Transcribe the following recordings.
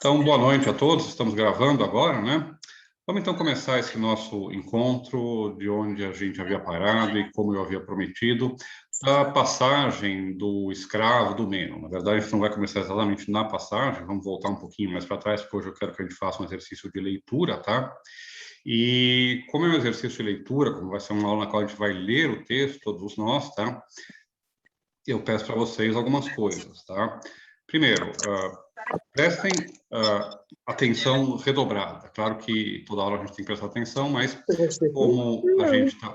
Então, boa noite a todos. Estamos gravando agora, né? Vamos então começar esse nosso encontro de onde a gente havia parado e como eu havia prometido, a passagem do escravo do Mênon. Na verdade, a gente não vai começar exatamente na passagem, vamos voltar um pouquinho mais para trás, porque hoje eu quero que a gente faça um exercício de leitura, tá? E como é um exercício de leitura, como vai ser uma aula na qual a gente vai ler o texto, todos nós, tá? Eu peço para vocês algumas coisas, tá? Primeiro, prestem atenção redobrada. Claro que toda hora a gente tem que prestar atenção, mas como a gente está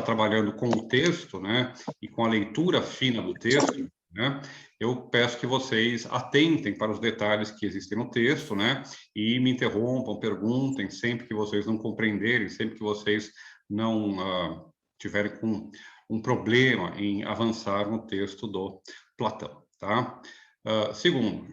trabalhando com o texto, né, e com a leitura fina do texto, né, eu peço que vocês atentem para os detalhes que existem no texto, né, e me interrompam, perguntem sempre que vocês não compreenderem, sempre que vocês não tiverem com um problema em avançar no texto do Platão, tá? Segundo,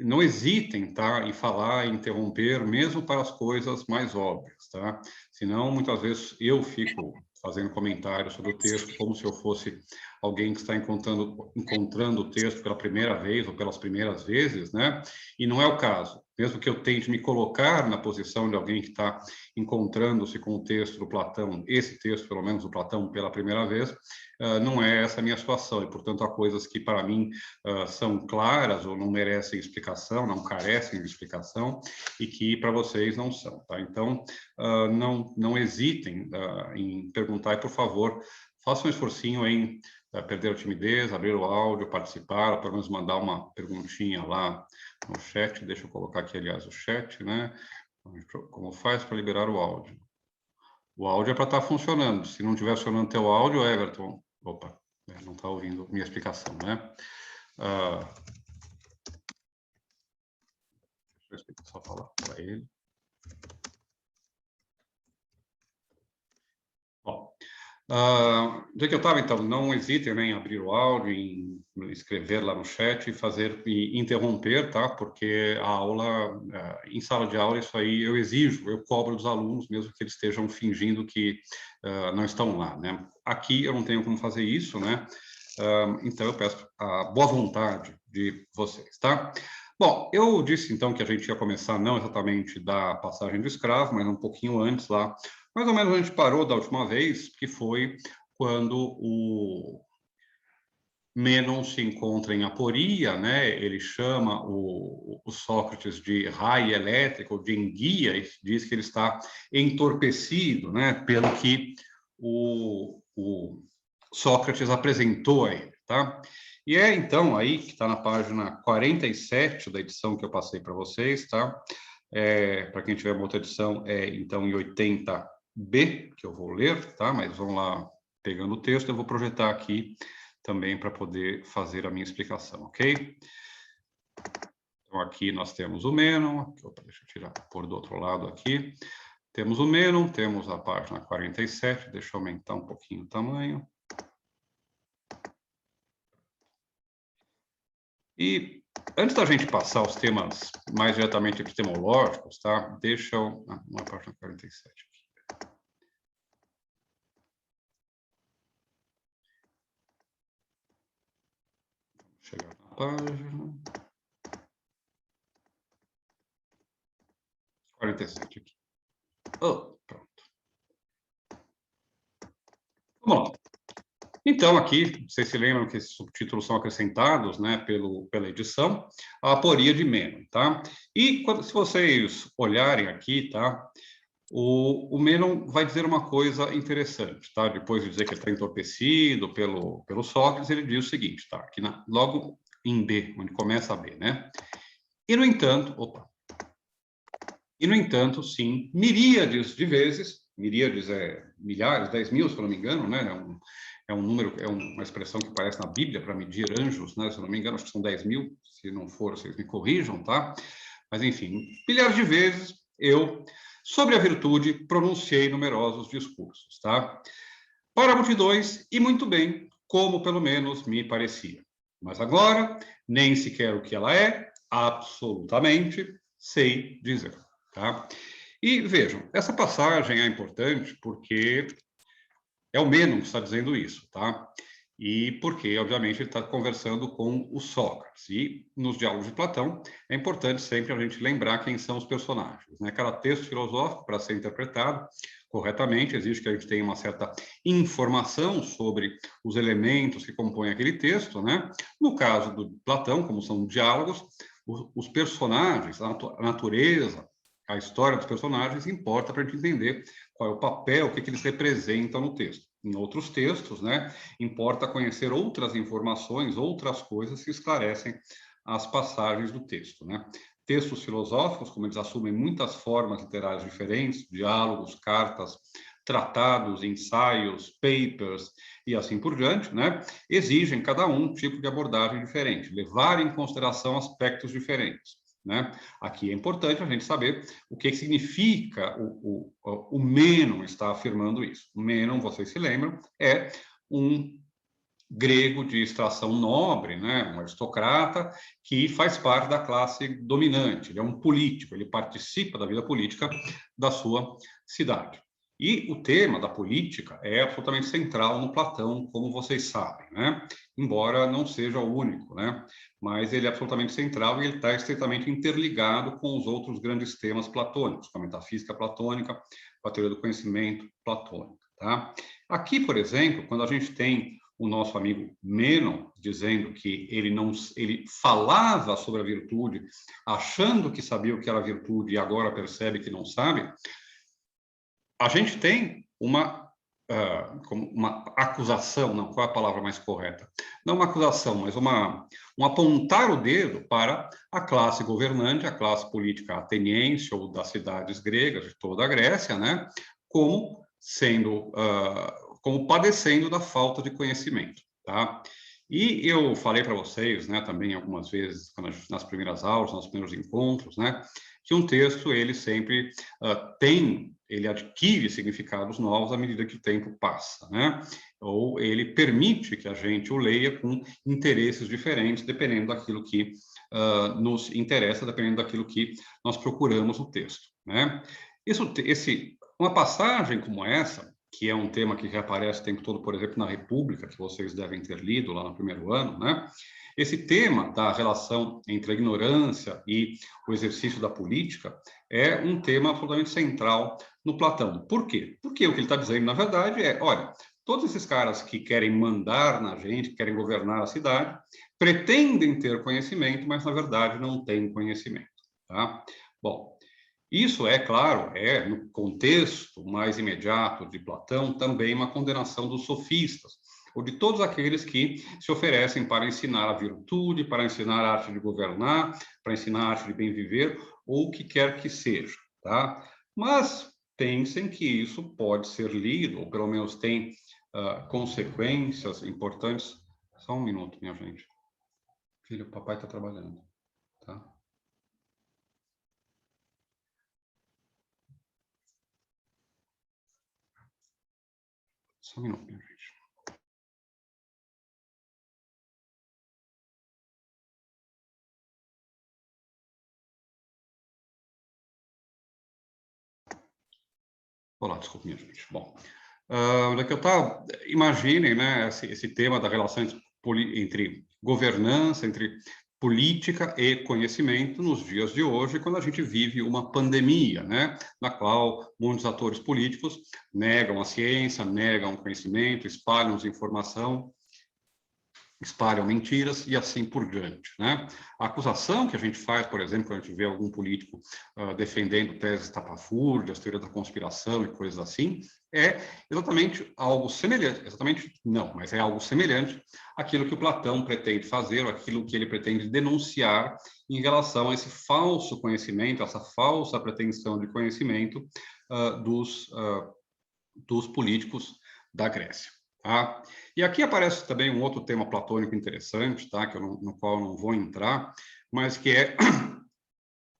não hesitem, tá, em falar, em interromper, mesmo para as coisas mais óbvias, tá? Senão, muitas vezes, eu fico fazendo comentários sobre o texto como se eu fosse alguém que está encontrando o texto pela primeira vez ou pelas primeiras vezes, né? E não é o caso. Mesmo que eu tente me colocar na posição de alguém que está encontrando-se com o texto do Platão, esse texto, pelo menos, do Platão, pela primeira vez, não é essa a minha situação. E, portanto, há coisas que, para mim, são claras ou não merecem explicação, não carecem de explicação, e que para vocês não são, tá? Então, não hesitem em perguntar e, por favor, façam um esforcinho em perder a timidez, abrir o áudio, participar, ou pelo menos mandar uma perguntinha lá no chat. Deixa eu colocar aqui, aliás, o chat, né? Como faz para liberar o áudio? O áudio é para estar funcionando. Se não estiver funcionando teu áudio, Everton... Opa, não está ouvindo minha explicação, né? Deixa eu só falar para ele. Bom, onde é que eu estava, então? Não hesitem, né, em abrir o áudio, em escrever lá no chat e interromper, tá? Porque a aula, em sala de aula, isso aí eu exijo, eu cobro dos alunos, mesmo que eles estejam fingindo que não estão lá, né? Aqui eu não tenho como fazer isso, né? Então eu peço a boa vontade de vocês, tá? Bom, eu disse então que a gente ia começar não exatamente da passagem do escravo, mas um pouquinho antes lá. Mais ou menos a gente parou da última vez, que foi quando o Mênon se encontra em Aporia, né? Ele chama o Sócrates de raio elétrico, de enguia, e diz que ele está entorpecido, né? Pelo que o Sócrates apresentou a ele, tá? E é então aí que está na página 47 da edição que eu passei para vocês, tá? Para quem tiver uma outra edição, então em 80B, que eu vou ler, tá? Mas vamos lá, pegando o texto, eu vou projetar aqui também para poder fazer a minha explicação, ok? Então, aqui nós temos o Mênon, deixa eu tirar, pôr do outro lado aqui. Temos o Mênon, temos a página 47, deixa eu aumentar um pouquinho o tamanho. E antes da gente passar os temas mais diretamente epistemológicos, tá? Deixa eu... não é a página 47 aqui. Chegar na página 47 aqui. Oh, pronto. Vamos lá. Então, aqui, vocês se lembram que esses subtítulos são acrescentados, né, pela edição, a aporia de Mênon, tá? E se vocês olharem aqui, tá, o Mênon vai dizer uma coisa interessante, tá? Depois de dizer que ele está entorpecido pelo Sócrates, ele diz o seguinte, tá? Aqui logo em B, onde começa a B, né? E, no entanto, sim, miríades de vezes, miríades milhares, 10 mil, se eu não me engano, né? É um número, é uma expressão que aparece na Bíblia para medir anjos, né? Se eu não me engano, acho que são 10 mil, se não for, vocês me corrijam, tá? Mas, enfim, milhares de vezes eu, sobre a virtude, pronunciei numerosos discursos, tá? Para multidões, e muito bem, como pelo menos me parecia. Mas agora, nem sequer o que ela é, absolutamente, sei dizer, tá? E vejam, essa passagem é importante porque é o Mênon que está dizendo isso, tá? E porque, obviamente, ele está conversando com o Sócrates. E nos diálogos de Platão, é importante sempre a gente lembrar quem são os personagens, né? Cada texto filosófico, para ser interpretado corretamente, exige que a gente tenha uma certa informação sobre os elementos que compõem aquele texto, né? No caso do Platão, como são diálogos, os personagens, a natureza, a história dos personagens importa para a gente entender qual é o papel, o que eles representam no texto. Em outros textos, né, importa conhecer outras informações, outras coisas que esclarecem as passagens do texto, né? Textos filosóficos, como eles assumem muitas formas literárias diferentes, diálogos, cartas, tratados, ensaios, papers e assim por diante, né, exigem cada um tipo de abordagem diferente, levar em consideração aspectos diferentes, né? Aqui é importante a gente saber o que significa o Mênon está afirmando isso. O Mênon, vocês se lembram, é um grego de extração nobre, né, um aristocrata que faz parte da classe dominante. Ele é um político, ele participa da vida política da sua cidade. E o tema da política é absolutamente central no Platão, como vocês sabem, né? Embora não seja o único, né? Mas ele é absolutamente central e ele está estreitamente interligado com os outros grandes temas platônicos, com a metafísica platônica, com a teoria do conhecimento platônica, tá? Aqui, por exemplo, quando a gente tem o nosso amigo Mênon dizendo que ele falava sobre a virtude, achando que sabia o que era virtude e agora percebe que não sabe, a gente tem uma acusação, não, qual é a palavra mais correta? Não uma acusação, mas um apontar o dedo para a classe governante, a classe política ateniense ou das cidades gregas, de toda a Grécia, né, como sendo, como padecendo da falta de conhecimento, tá? E eu falei para vocês, né, também algumas vezes, nas primeiras aulas, nos primeiros encontros, né, que um texto, ele sempre ele adquire significados novos à medida que o tempo passa, né? Ou ele permite que a gente o leia com interesses diferentes, dependendo daquilo que nos interessa, dependendo daquilo que nós procuramos no texto, né? Uma passagem como essa, que é um tema que reaparece o tempo todo, por exemplo, na República, que vocês devem ter lido lá no primeiro ano, né? Esse tema da relação entre a ignorância e o exercício da política é um tema absolutamente central no Platão. Por quê? Porque o que ele está dizendo, na verdade, é, olha, todos esses caras que querem mandar na gente, que querem governar a cidade, pretendem ter conhecimento, mas, na verdade, não têm conhecimento, tá? Bom, isso é, claro, no contexto mais imediato de Platão, também uma condenação dos sofistas, ou de todos aqueles que se oferecem para ensinar a virtude, para ensinar a arte de governar, para ensinar a arte de bem viver, ou o que quer que seja, tá? Mas pensem que isso pode ser lido, ou pelo menos tem consequências importantes. Só um minuto, minha gente. Filho, o papai está trabalhando, tá? Só um minuto, minha gente. Olá, desculpe, minha gente. Bom, onde é que eu estava? Imaginem, né, esse tema da relação entre governança, entre política e conhecimento nos dias de hoje, quando a gente vive uma pandemia, né, na qual muitos atores políticos negam a ciência, negam o conhecimento, espalham desinformação, espalham mentiras e assim por diante, né? A acusação que a gente faz, por exemplo, quando a gente vê algum político defendendo teses estapafúrdias, teoria da conspiração e coisas assim, é exatamente algo semelhante, exatamente não, mas é algo semelhante àquilo que o Platão pretende fazer, ou aquilo que ele pretende denunciar em relação a esse falso conhecimento, essa falsa pretensão de conhecimento dos políticos da Grécia. Tá? E aqui aparece também um outro tema platônico interessante, tá? No qual eu não vou entrar, mas que é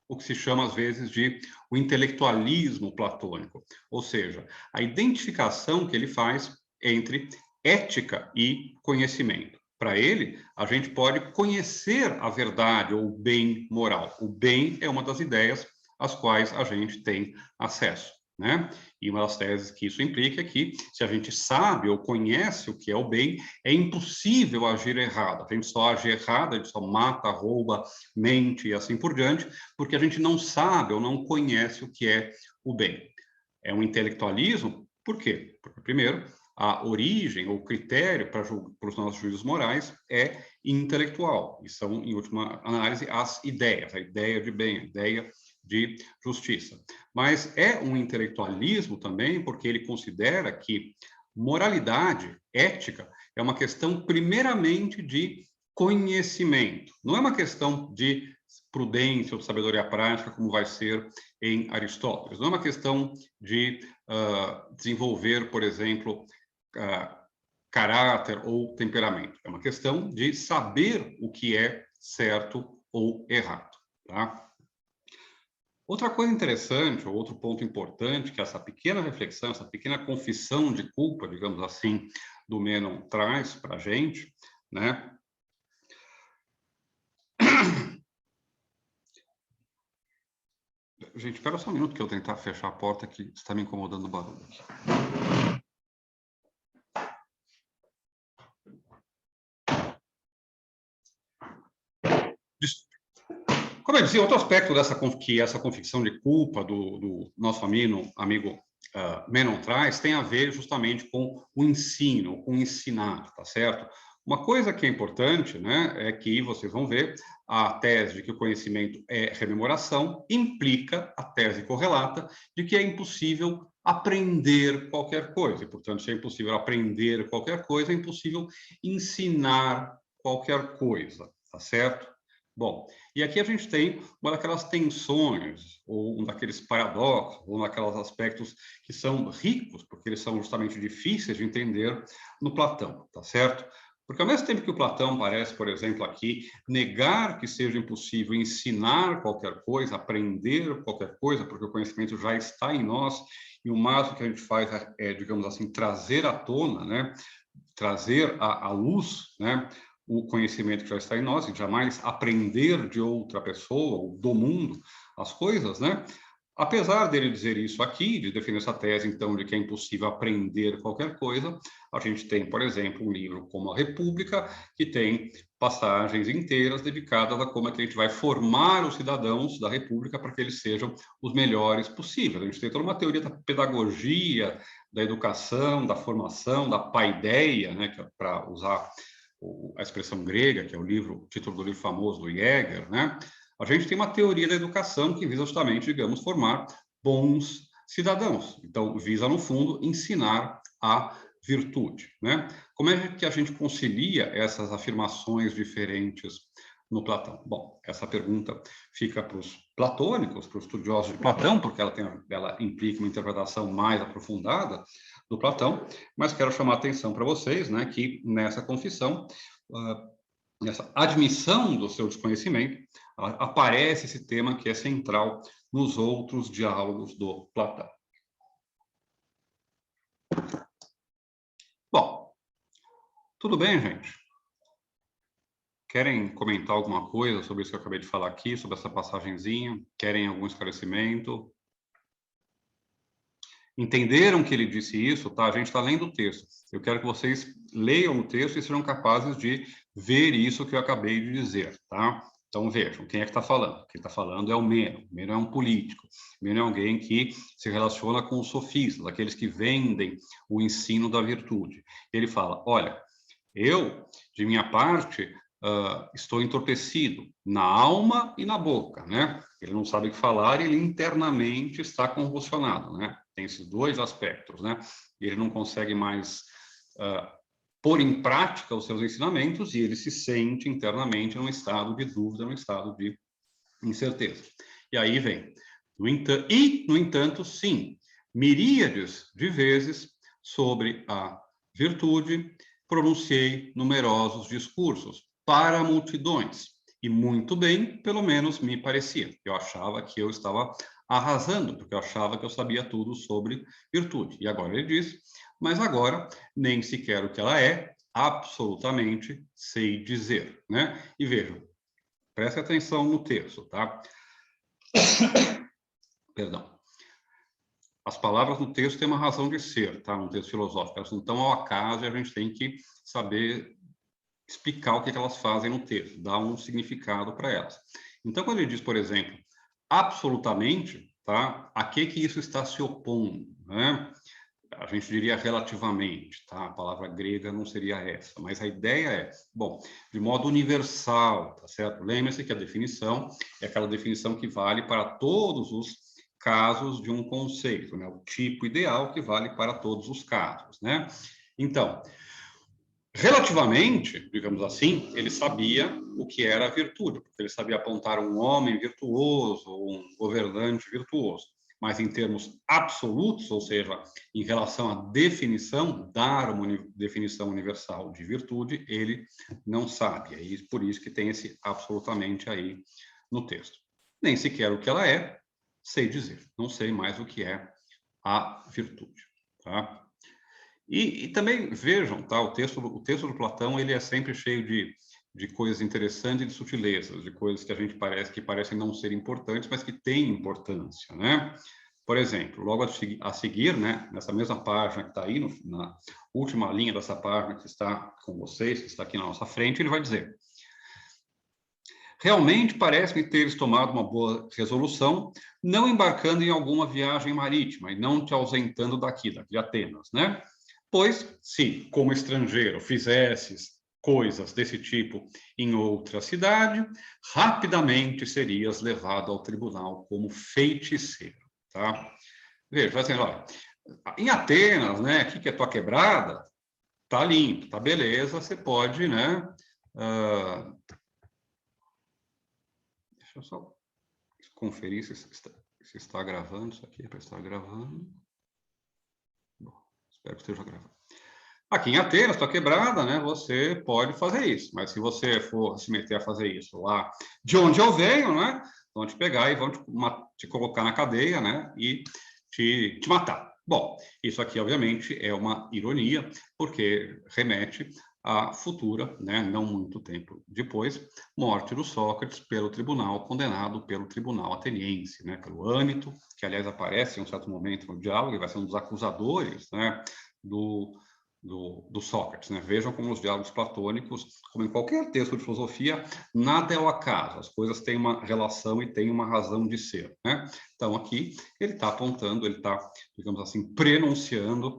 o que se chama, às vezes, de o intelectualismo platônico, ou seja, a identificação que ele faz entre ética e conhecimento. Para ele, a gente pode conhecer a verdade ou o bem moral. O bem é uma das ideias às quais a gente tem acesso. né? E uma das teses que isso implica é que, se a gente sabe ou conhece o que é o bem, é impossível agir errado. A gente só age errado, a gente só mata, rouba, mente e assim por diante, porque a gente não sabe ou não conhece o que é o bem. É um intelectualismo, por quê? Porque, primeiro, a origem ou critério para os nossos juízos morais é intelectual, e são, em última análise, as ideias, a ideia de bem, a ideia de justiça. Mas é um intelectualismo também porque ele considera que moralidade, ética, é uma questão primeiramente de conhecimento, não é uma questão de prudência ou de sabedoria prática, como vai ser em Aristóteles. Não é uma questão de desenvolver, por exemplo, caráter ou temperamento. É uma questão de saber o que é certo ou errado, tá? Outra coisa interessante, ou outro ponto importante, que essa pequena reflexão, essa pequena confissão de culpa, digamos assim, do Menon traz para a gente, né? Gente, espera só um minuto que eu tentar fechar a porta, que está me incomodando o barulho aqui. Como eu dizia, outro aspecto que essa confissão de culpa do nosso amigo Menon traz tem a ver justamente com o ensino, com o ensinar, tá certo? Uma coisa que é importante, né, é que vocês vão ver a tese de que o conhecimento é rememoração implica a tese correlata de que é impossível aprender qualquer coisa. E, portanto, se é impossível aprender qualquer coisa, é impossível ensinar qualquer coisa, tá certo? Bom, e aqui a gente tem uma daquelas tensões, ou um daqueles paradoxos, ou um daqueles aspectos que são ricos, porque eles são justamente difíceis de entender no Platão, tá certo? Porque ao mesmo tempo que o Platão parece, por exemplo, aqui, negar que seja impossível ensinar qualquer coisa, aprender qualquer coisa, porque o conhecimento já está em nós, e o máximo que a gente faz é, digamos assim, trazer à tona, né? Trazer à luz, né? O conhecimento que já está em nós, e jamais aprender de outra pessoa, ou do mundo, as coisas, né? Apesar dele dizer isso aqui, de defender essa tese, então, de que é impossível aprender qualquer coisa, a gente tem, por exemplo, um livro como A República, que tem passagens inteiras dedicadas a como é que a gente vai formar os cidadãos da República para que eles sejam os melhores possíveis. A gente tem toda uma teoria da pedagogia, da educação, da formação, da paideia, né, para usar a expressão grega, que é o título do livro famoso do Jäger, né? A gente tem uma teoria da educação que visa justamente, digamos, formar bons cidadãos. Então, visa, no fundo, ensinar a virtude, né? Como é que a gente concilia essas afirmações diferentes no Platão? Bom, essa pergunta fica para os platônicos, para os estudiosos de Platão, porque ela implica uma interpretação mais aprofundada do Platão, mas quero chamar a atenção para vocês, né, que nessa confissão, nessa admissão do seu desconhecimento, aparece esse tema que é central nos outros diálogos do Platão. Bom, tudo bem, gente? Querem comentar alguma coisa sobre isso que eu acabei de falar aqui, sobre essa passagenzinha? Querem algum esclarecimento? Entenderam que ele disse isso, tá? A gente está lendo o texto. Eu quero que vocês leiam o texto e sejam capazes de ver isso que eu acabei de dizer, tá? Então, vejam, quem é que está falando? Quem está falando é o Menon. O Menon é um político. O Menon é alguém que se relaciona com os sofistas, aqueles que vendem o ensino da virtude. Ele fala, olha, eu, de minha parte, estou entorpecido na alma e na boca, né? Ele não sabe o que falar e ele internamente está convulsionado, né? Tem esses dois aspectos, né? Ele não consegue mais pôr em prática os seus ensinamentos e ele se sente internamente num estado de dúvida, num estado de incerteza. E aí vem, no entanto, sim, miríades de vezes sobre a virtude pronunciei numerosos discursos para multidões, e muito bem, pelo menos me parecia. Eu achava que eu estava arrasando, porque eu achava que eu sabia tudo sobre virtude. E agora ele diz, mas agora nem sequer o que ela é, absolutamente sei dizer, né? E vejam, preste atenção no texto, tá? Perdão. as palavras no texto têm uma razão de ser, tá? No texto filosófico, elas não estão ao acaso e a gente tem que saber explicar o que elas fazem no texto, dar um significado para elas. Então, quando ele diz, por exemplo, absolutamente, tá? A que isso está se opondo, né? A gente diria relativamente, tá? A palavra grega não seria essa, mas a ideia é, bom, de modo universal, tá certo? Lembre-se que a definição é aquela definição que vale para todos os casos de um conceito, né? O tipo ideal que vale para todos os casos, né? Então, relativamente, digamos assim, ele sabia o que era a virtude, porque ele sabia apontar um homem virtuoso, ou um governante virtuoso. Mas em termos absolutos, ou seja, em relação à definição, dar uma definição universal de virtude, ele não sabe. É por isso que tem esse absolutamente aí no texto. Nem sequer o que ela é, sei dizer. Não sei mais o que é a virtude, tá? E também vejam, tá? O texto do Platão ele é sempre cheio de coisas interessantes e de sutilezas, de coisas que a gente que parecem não ser importantes, mas que têm importância, né? Por exemplo, logo a seguir, né, nessa mesma página que está aí, na última linha dessa página que está com vocês, que está aqui na nossa frente, ele vai dizer: realmente parece-me teres tomado uma boa resolução, não embarcando em alguma viagem marítima e não te ausentando daqui de Atenas, né? Pois, se, como estrangeiro, fizesses coisas desse tipo em outra cidade, rapidamente serias levado ao tribunal como feiticeiro, tá? Veja, assim, olha, em Atenas, né, aqui que é tua quebrada, tá limpo, tá beleza, você pode, né? Deixa eu só conferir se está gravando isso aqui, para estar gravando. Bom, espero que esteja gravando. Aqui em Atenas, tua quebrada, né? Você pode fazer isso, mas se você for se meter a fazer isso lá de onde eu venho, né? Vão te pegar e vão te colocar na cadeia, né? E te matar. Bom, isso aqui, obviamente, é uma ironia, porque remete à futura, né? Não muito tempo depois, morte do Sócrates pelo tribunal, condenado pelo tribunal ateniense, né? Pelo Ânito, que, aliás, aparece em um certo momento no diálogo e vai ser um dos acusadores, né? Do Sócrates, né? Vejam como os diálogos platônicos, como em qualquer texto de filosofia, nada é o acaso, as coisas têm uma relação e têm uma razão de ser, né? Então, aqui, ele está apontando, ele está, digamos assim, prenunciando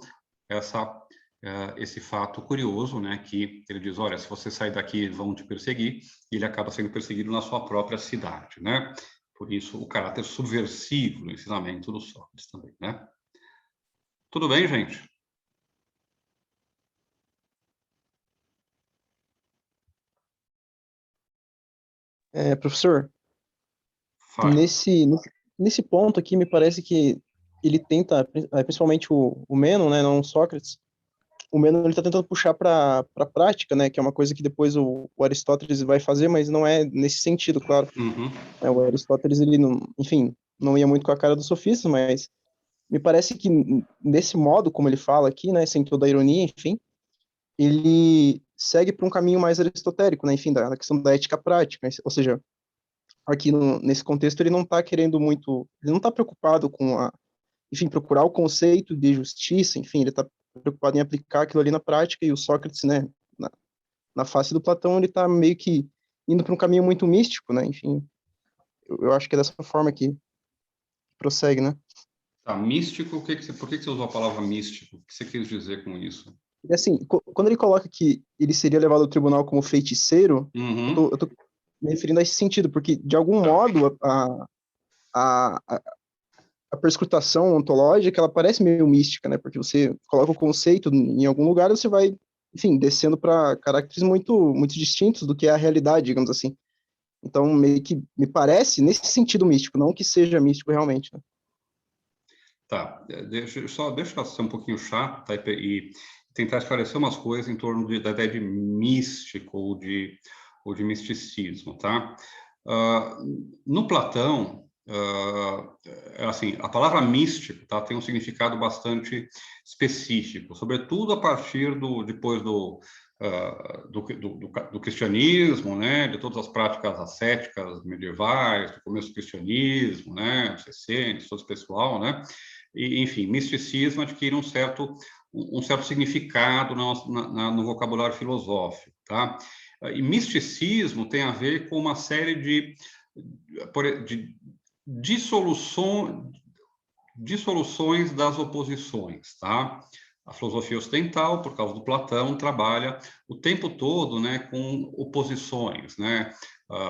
esse fato curioso, né? Que ele diz, olha, se você sair daqui, vão te perseguir, e ele acaba sendo perseguido na sua própria cidade, né? Por isso, o caráter subversivo do ensinamento do Sócrates também, né? Tudo bem, gente? Professor, Fale. nesse ponto aqui, me parece que ele tenta, principalmente o Meno, né, não o Sócrates, o Meno ele está tentando puxar para a prática, né, que é uma coisa que depois o Aristóteles vai fazer, mas não é nesse sentido, claro. Uhum. O Aristóteles, ele não, enfim, não ia muito com a cara dos sofistas, mas me parece que nesse modo, como ele fala aqui, né, sem toda a ironia, enfim, ele segue para um caminho mais aristotélico, né, enfim, da questão da ética prática, ou seja, aqui nesse contexto ele não está querendo muito, ele não está preocupado com enfim, procurar o conceito de justiça, enfim, ele está preocupado em aplicar aquilo ali na prática, e o Sócrates, né, na face do Platão, ele está meio que indo para um caminho muito místico, né, enfim, eu acho que é dessa forma que prossegue, né. Tá, místico, por que você usou a palavra místico? O que você quis dizer com isso? E assim, quando ele coloca que ele seria levado ao tribunal como feiticeiro, Uhum. eu tô me referindo a esse sentido, porque de algum Tá. modo a, a, a perscrutação ontológica, ela parece meio mística, né? Porque você coloca o conceito em algum lugar e você vai, enfim, descendo para caracteres muito distintos do que é a realidade, digamos assim. Então, meio que me parece nesse sentido místico, não que seja místico realmente, né? Tá, deixa eu ser um pouquinho chato, tá? E tentar esclarecer umas coisas em torno da ideia de místico ou de misticismo, tá? No Platão, assim, a palavra místico, tá, tem um significado bastante específico, sobretudo a partir depois do cristianismo, né, de todas as práticas ascéticas medievais, do começo do cristianismo, né, os essênios, todo esse pessoal, né, e, enfim, misticismo adquire um certo significado no vocabulário filosófico, tá? E misticismo tem a ver com uma série de dissoluções das oposições, tá? A filosofia ocidental, por causa do Platão, trabalha o tempo todo, né, com oposições, né?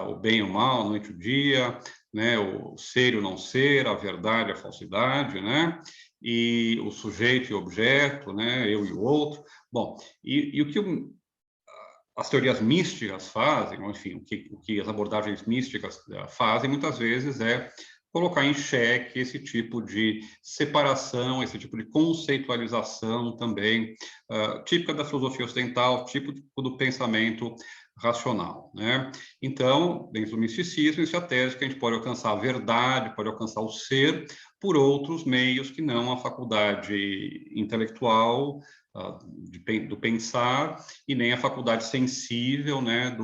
O bem e o mal, a noite e o dia, né? O ser e o não ser, a verdade e a falsidade, né? E o sujeito e o objeto, né? Eu e o outro. Bom, e o que as teorias místicas fazem, ou, enfim, o que as abordagens místicas fazem, muitas vezes, é colocar em xeque esse tipo de separação, esse tipo de conceitualização também, típica da filosofia ocidental, típico do pensamento racional, né? Então, dentro do misticismo, isso é a tese que a gente pode alcançar a verdade, pode alcançar o ser, por outros meios que não a faculdade intelectual, do pensar, e nem a faculdade sensível, né,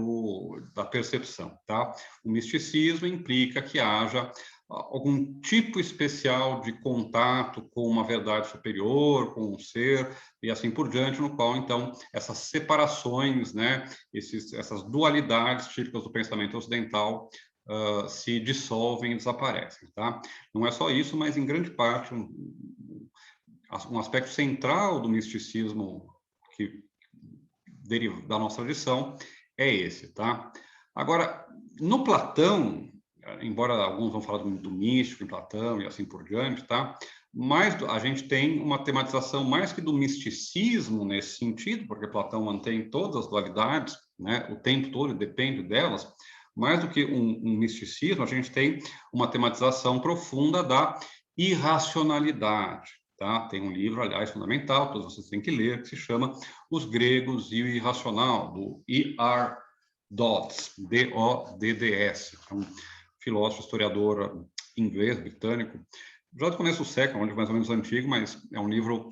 da percepção, tá? O misticismo implica que haja algum tipo especial de contato com uma verdade superior, com um ser, e assim por diante, no qual, então, essas separações, né, essas dualidades típicas do pensamento ocidental se dissolvem e desaparecem, tá? Não é só isso, mas, em grande parte, um aspecto central do misticismo que deriva da nossa tradição é esse, tá? Agora, no Platão, embora alguns vão falar do místico em Platão e assim por diante, tá? Mas a gente tem uma tematização mais que do misticismo nesse sentido, porque Platão mantém todas as dualidades, né? O tempo todo, depende delas. Mais do que um misticismo, a gente tem uma tematização profunda da irracionalidade. Tá? Tem um livro, aliás, fundamental, todos vocês têm que ler, que se chama Os Gregos e o Irracional, do E.R. Dodds, D-O-D-D-S, é um filósofo, historiador inglês, britânico, já do começo do século, um livro mais ou menos antigo, mas é um livro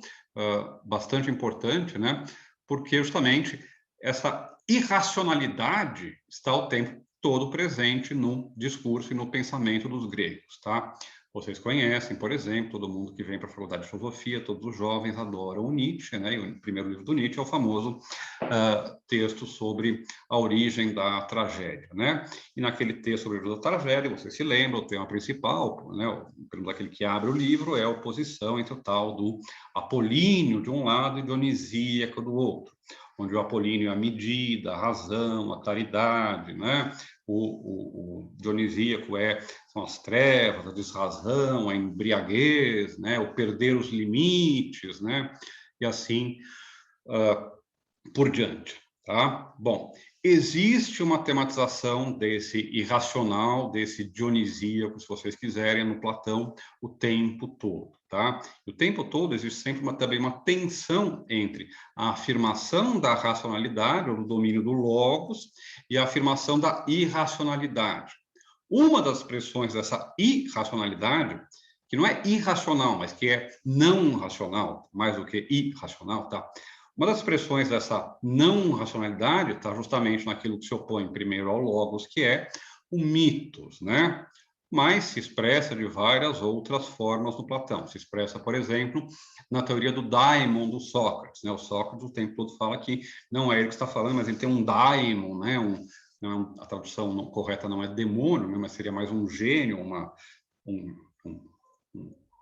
bastante importante, né? Porque justamente essa irracionalidade está o tempo todo presente no discurso e no pensamento dos gregos, tá? Vocês conhecem, por exemplo, todo mundo que vem para a faculdade de filosofia, todos os jovens adoram o Nietzsche, né? E o primeiro livro do Nietzsche é o famoso texto sobre a origem da tragédia, né? E naquele texto sobre a origem da tragédia, você se lembra, o tema principal, né? Aquele que abre o livro é a oposição entre o tal do Apolíneo de um lado e Dionisíaco do outro, onde o Apolíneo é a medida, a razão, a caridade, né? O Dionisíaco são as trevas, a desrazão, a embriaguez, né? O perder os limites, né? E assim por diante, tá? Bom, existe uma tematização desse irracional, desse dionisíaco, se vocês quiserem, no Platão, o tempo todo, tá? O tempo todo existe sempre também uma tensão entre a afirmação da racionalidade, ou do domínio do logos, e a afirmação da irracionalidade. Uma das expressões dessa irracionalidade, que não é irracional, mas que é não racional, mais do que irracional, tá? Uma das expressões dessa não racionalidade está justamente naquilo que se opõe primeiro ao logos, que é o mitos, né? Mas se expressa de várias outras formas no Platão. Se expressa, por exemplo, na teoria do daimon do Sócrates, né? O Sócrates o tempo todo fala que não é ele que está falando, mas ele tem um daimon, né? A tradução correta não é demônio, né? Mas seria mais um gênio, um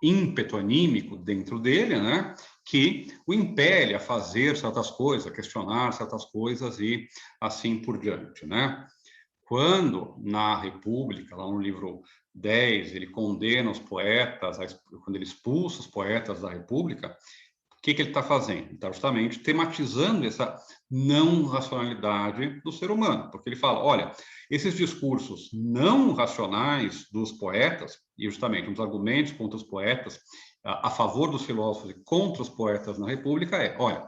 ímpeto anímico dentro dele, né? Que o impele a fazer certas coisas, a questionar certas coisas e assim por diante, né? Quando, na República, lá no livro 10, ele condena os poetas, quando ele expulsa os poetas da República, o que ele está fazendo? Ele está justamente tematizando essa não racionalidade do ser humano, porque ele fala, olha, esses discursos não racionais dos poetas, e justamente um dos argumentos contra os poetas, a favor dos filósofos e contra os poetas na República olha,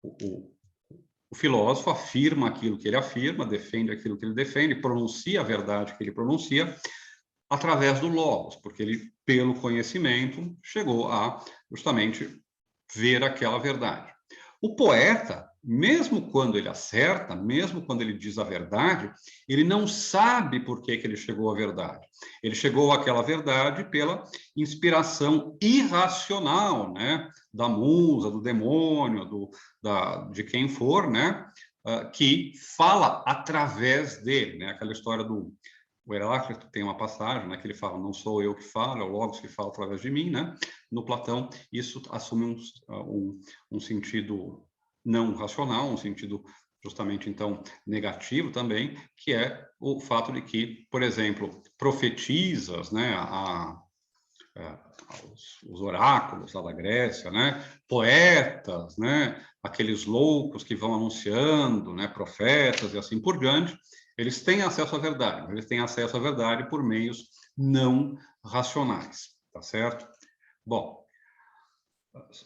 o filósofo afirma aquilo que ele afirma, defende aquilo que ele defende, pronuncia a verdade que ele pronuncia, através do logos, porque ele, pelo conhecimento, chegou a justamente ver aquela verdade. O poeta, mesmo quando ele acerta, mesmo quando ele diz a verdade, ele não sabe por que ele chegou à verdade. Ele chegou àquela verdade pela inspiração irracional, né, da musa, do demônio, de quem for, né, que fala através dele, né, aquela história do o Heráclito tem uma passagem, né, que ele fala, não sou eu que falo, é o Logos que fala através de mim, né? No Platão, isso assume um sentido não racional, um sentido justamente, então, negativo também, que é o fato de que, por exemplo, profetisas, né, os oráculos lá da Grécia, né, poetas, né, aqueles loucos que vão anunciando, né, profetas e assim por diante, eles têm acesso à verdade, mas eles têm acesso à verdade por meios não racionais, tá certo? Bom,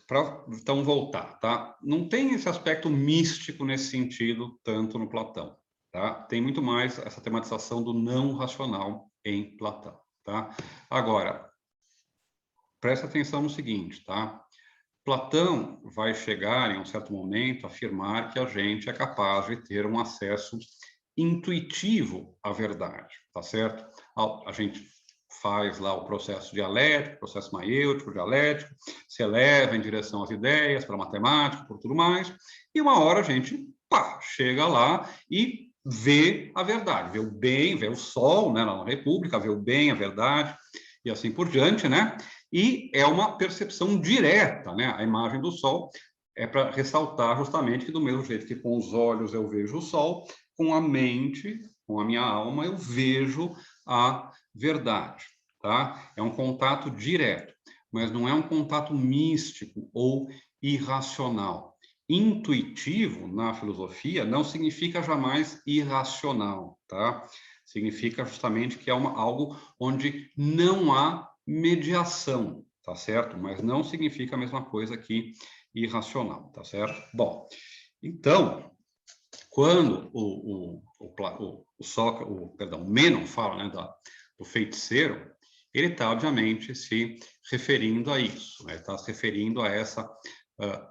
para então voltar, tá? Não tem esse aspecto místico nesse sentido tanto no Platão, tá? Tem muito mais essa tematização do não racional em Platão, tá? Agora, presta atenção no seguinte, tá? Platão vai chegar em um certo momento a afirmar que a gente é capaz de ter um acesso intuitivo à verdade, tá certo? A gente faz lá o processo dialético, processo maiêutico, dialético, se eleva em direção às ideias, para a matemática, por tudo mais, e uma hora a gente, pá, chega lá e vê a verdade, vê o bem, vê o sol, né, na República, vê o bem, a verdade, e assim por diante, né? E é uma percepção direta, né? A imagem do sol é para ressaltar justamente que do mesmo jeito que com os olhos eu vejo o sol, com a mente, com a minha alma, eu vejo a verdade, tá? É um contato direto, mas não é um contato místico ou irracional. Intuitivo, na filosofia, não significa jamais irracional, tá? Significa justamente que é algo onde não há mediação, tá certo? Mas não significa a mesma coisa que irracional, tá certo? Bom, então, quando o Menon fala, né, do feiticeiro, ele está, obviamente, se referindo a isso, né? Está se referindo a essa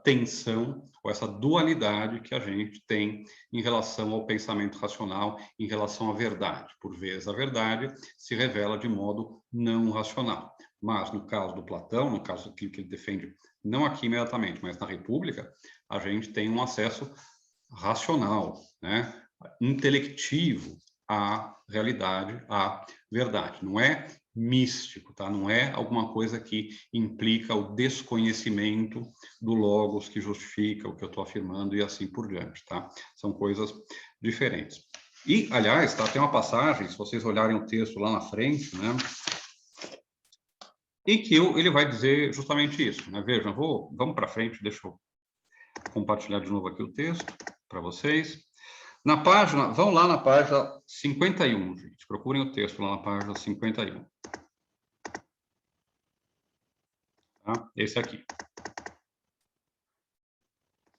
tensão, ou essa dualidade que a gente tem em relação ao pensamento racional, em relação à verdade. Por vezes, a verdade se revela de modo não racional. Mas, no caso do Platão, no caso daquilo que ele defende, não aqui imediatamente, mas na República, a gente tem um acesso racional, né, intelectivo à realidade, à verdade. Não é místico, tá? Não é alguma coisa que implica o desconhecimento do logos que justifica o que eu estou afirmando e assim por diante, tá? São coisas diferentes. E, aliás, tá, tem uma passagem, se vocês olharem o texto lá na frente, né, e que ele vai dizer justamente isso, né? Vejam, vamos para frente, deixa eu compartilhar de novo aqui o texto para vocês. Na página, vão lá na página 51, gente. Procurem o texto lá na página 51. Tá? Esse aqui.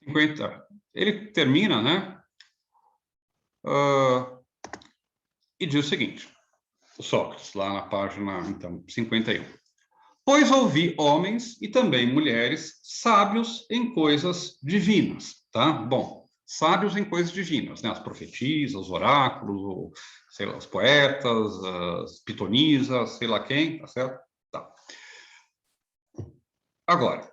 50. Ele termina, né? E diz o seguinte. O Sócrates, lá na página, então, 51. Pois ouvi homens e também mulheres sábios em coisas divinas, tá? Bom, sábios em coisas divinas, né? As profetisas, os oráculos, sei lá, os poetas, as pitonisas, sei lá quem, tá certo? Tá. Agora,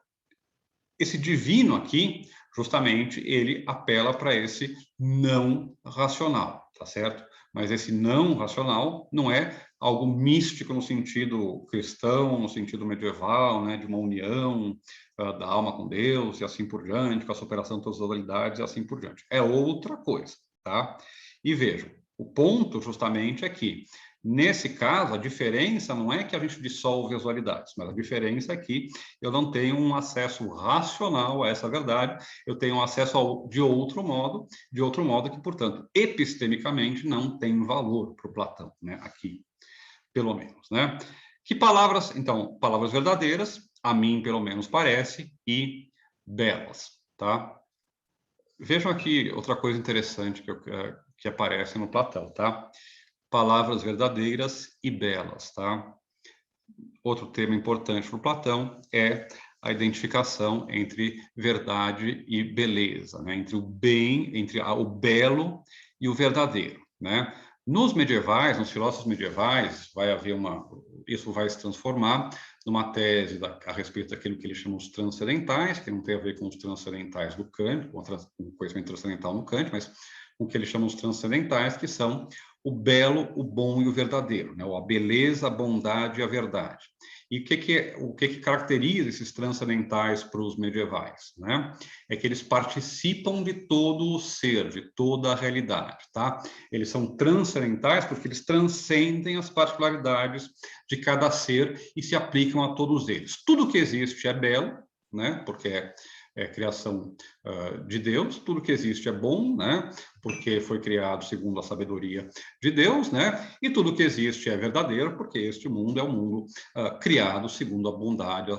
esse divino aqui, justamente, ele apela para esse não racional, tá certo? Mas esse não racional não é algo místico no sentido cristão, no sentido medieval, né, de uma união da alma com Deus e assim por diante, com a superação de todas as dualidades e assim por diante. É outra coisa, tá? E vejam, o ponto justamente é que, nesse caso, a diferença não é que a gente dissolve as dualidades, mas a diferença é que eu não tenho um acesso racional a essa verdade, eu tenho um acesso de outro modo que, portanto, epistemicamente não tem valor para o Platão, né? Aqui, pelo menos, né? Que palavras, então, palavras verdadeiras, a mim, pelo menos, parece, e belas, tá? Vejam aqui outra coisa interessante que aparece no Platão, tá? Palavras verdadeiras e belas, tá? Outro tema importante para o Platão é a identificação entre verdade e beleza, né? Entre o bem, entre o belo e o verdadeiro, né? Nos medievais, nos filósofos medievais, isso vai se transformar numa tese a respeito daquilo que eles chamam os transcendentais, que não tem a ver com os transcendentais do Kant, com o conhecimento transcendental no Kant, mas com o que eles chamam os transcendentais, que são o belo, o bom e o verdadeiro, né? A beleza, a bondade e a verdade. E o que caracteriza esses transcendentais para os medievais, né? É que eles participam de todo o ser, de toda a realidade, tá? Eles são transcendentais porque eles transcendem as particularidades de cada ser e se aplicam a todos eles. Tudo que existe é belo, né? Porque é criação de Deus, tudo que existe é bom, né? Porque foi criado segundo a sabedoria de Deus, né? E tudo que existe é verdadeiro, porque este mundo é um mundo criado segundo a bondade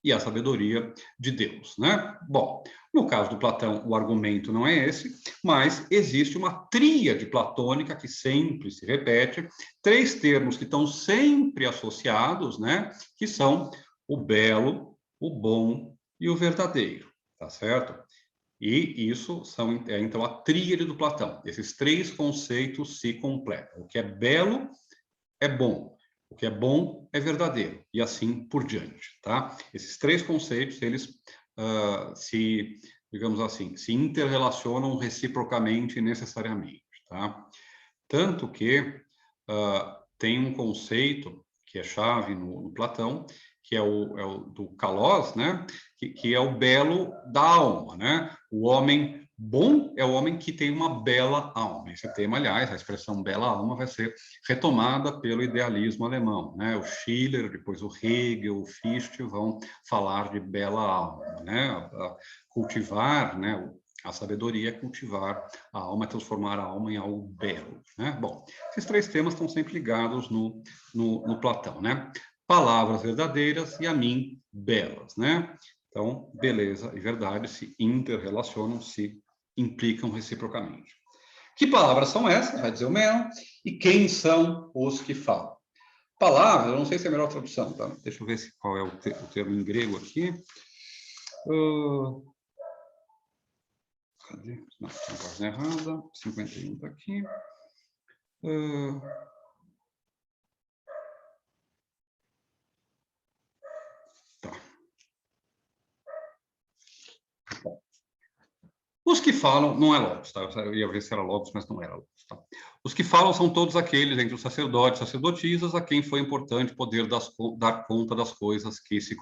e a sabedoria de Deus, né? Bom, no caso do Platão, o argumento não é esse, mas existe uma tríade platônica que sempre se repete, 3 termos que estão sempre associados, né? Que são o belo, o bom e o verdadeiro. Tá certo? E isso então, a tríade do Platão. Esses 3 conceitos se completam. O que é belo é bom. O que é bom é verdadeiro. E assim por diante, tá? Esses 3 conceitos, eles digamos assim, se interrelacionam reciprocamente e necessariamente, tá? Tanto que tem um conceito que é chave no Platão, que é o do kalos, né? Que é o belo da alma, né? O homem bom é o homem que tem uma bela alma. Esse tema, aliás, a expressão bela alma vai ser retomada pelo idealismo alemão, né? O Schiller, depois o Hegel, o Fichte vão falar de bela alma, né? Cultivar, né? A sabedoria é cultivar a alma, transformar a alma em algo belo, né? Bom, esses 3 temas estão sempre ligados no Platão, né? Palavras verdadeiras e a mim belas, né? Então, beleza e verdade se interrelacionam, se implicam reciprocamente. Que palavras são essas? Vai dizer o Meno. E quem são os que falam? Palavras, eu não sei se é a melhor tradução, tá? Deixa eu ver qual é o termo em grego aqui. Cadê? Não, está na página errada. 51 está aqui. Tá. Os que falam, não é Logos, tá? Eu ia ver se era Logos, mas não era Logos, tá? Os que falam são todos aqueles entre os sacerdotes e sacerdotisas a quem foi importante poder dar conta das coisas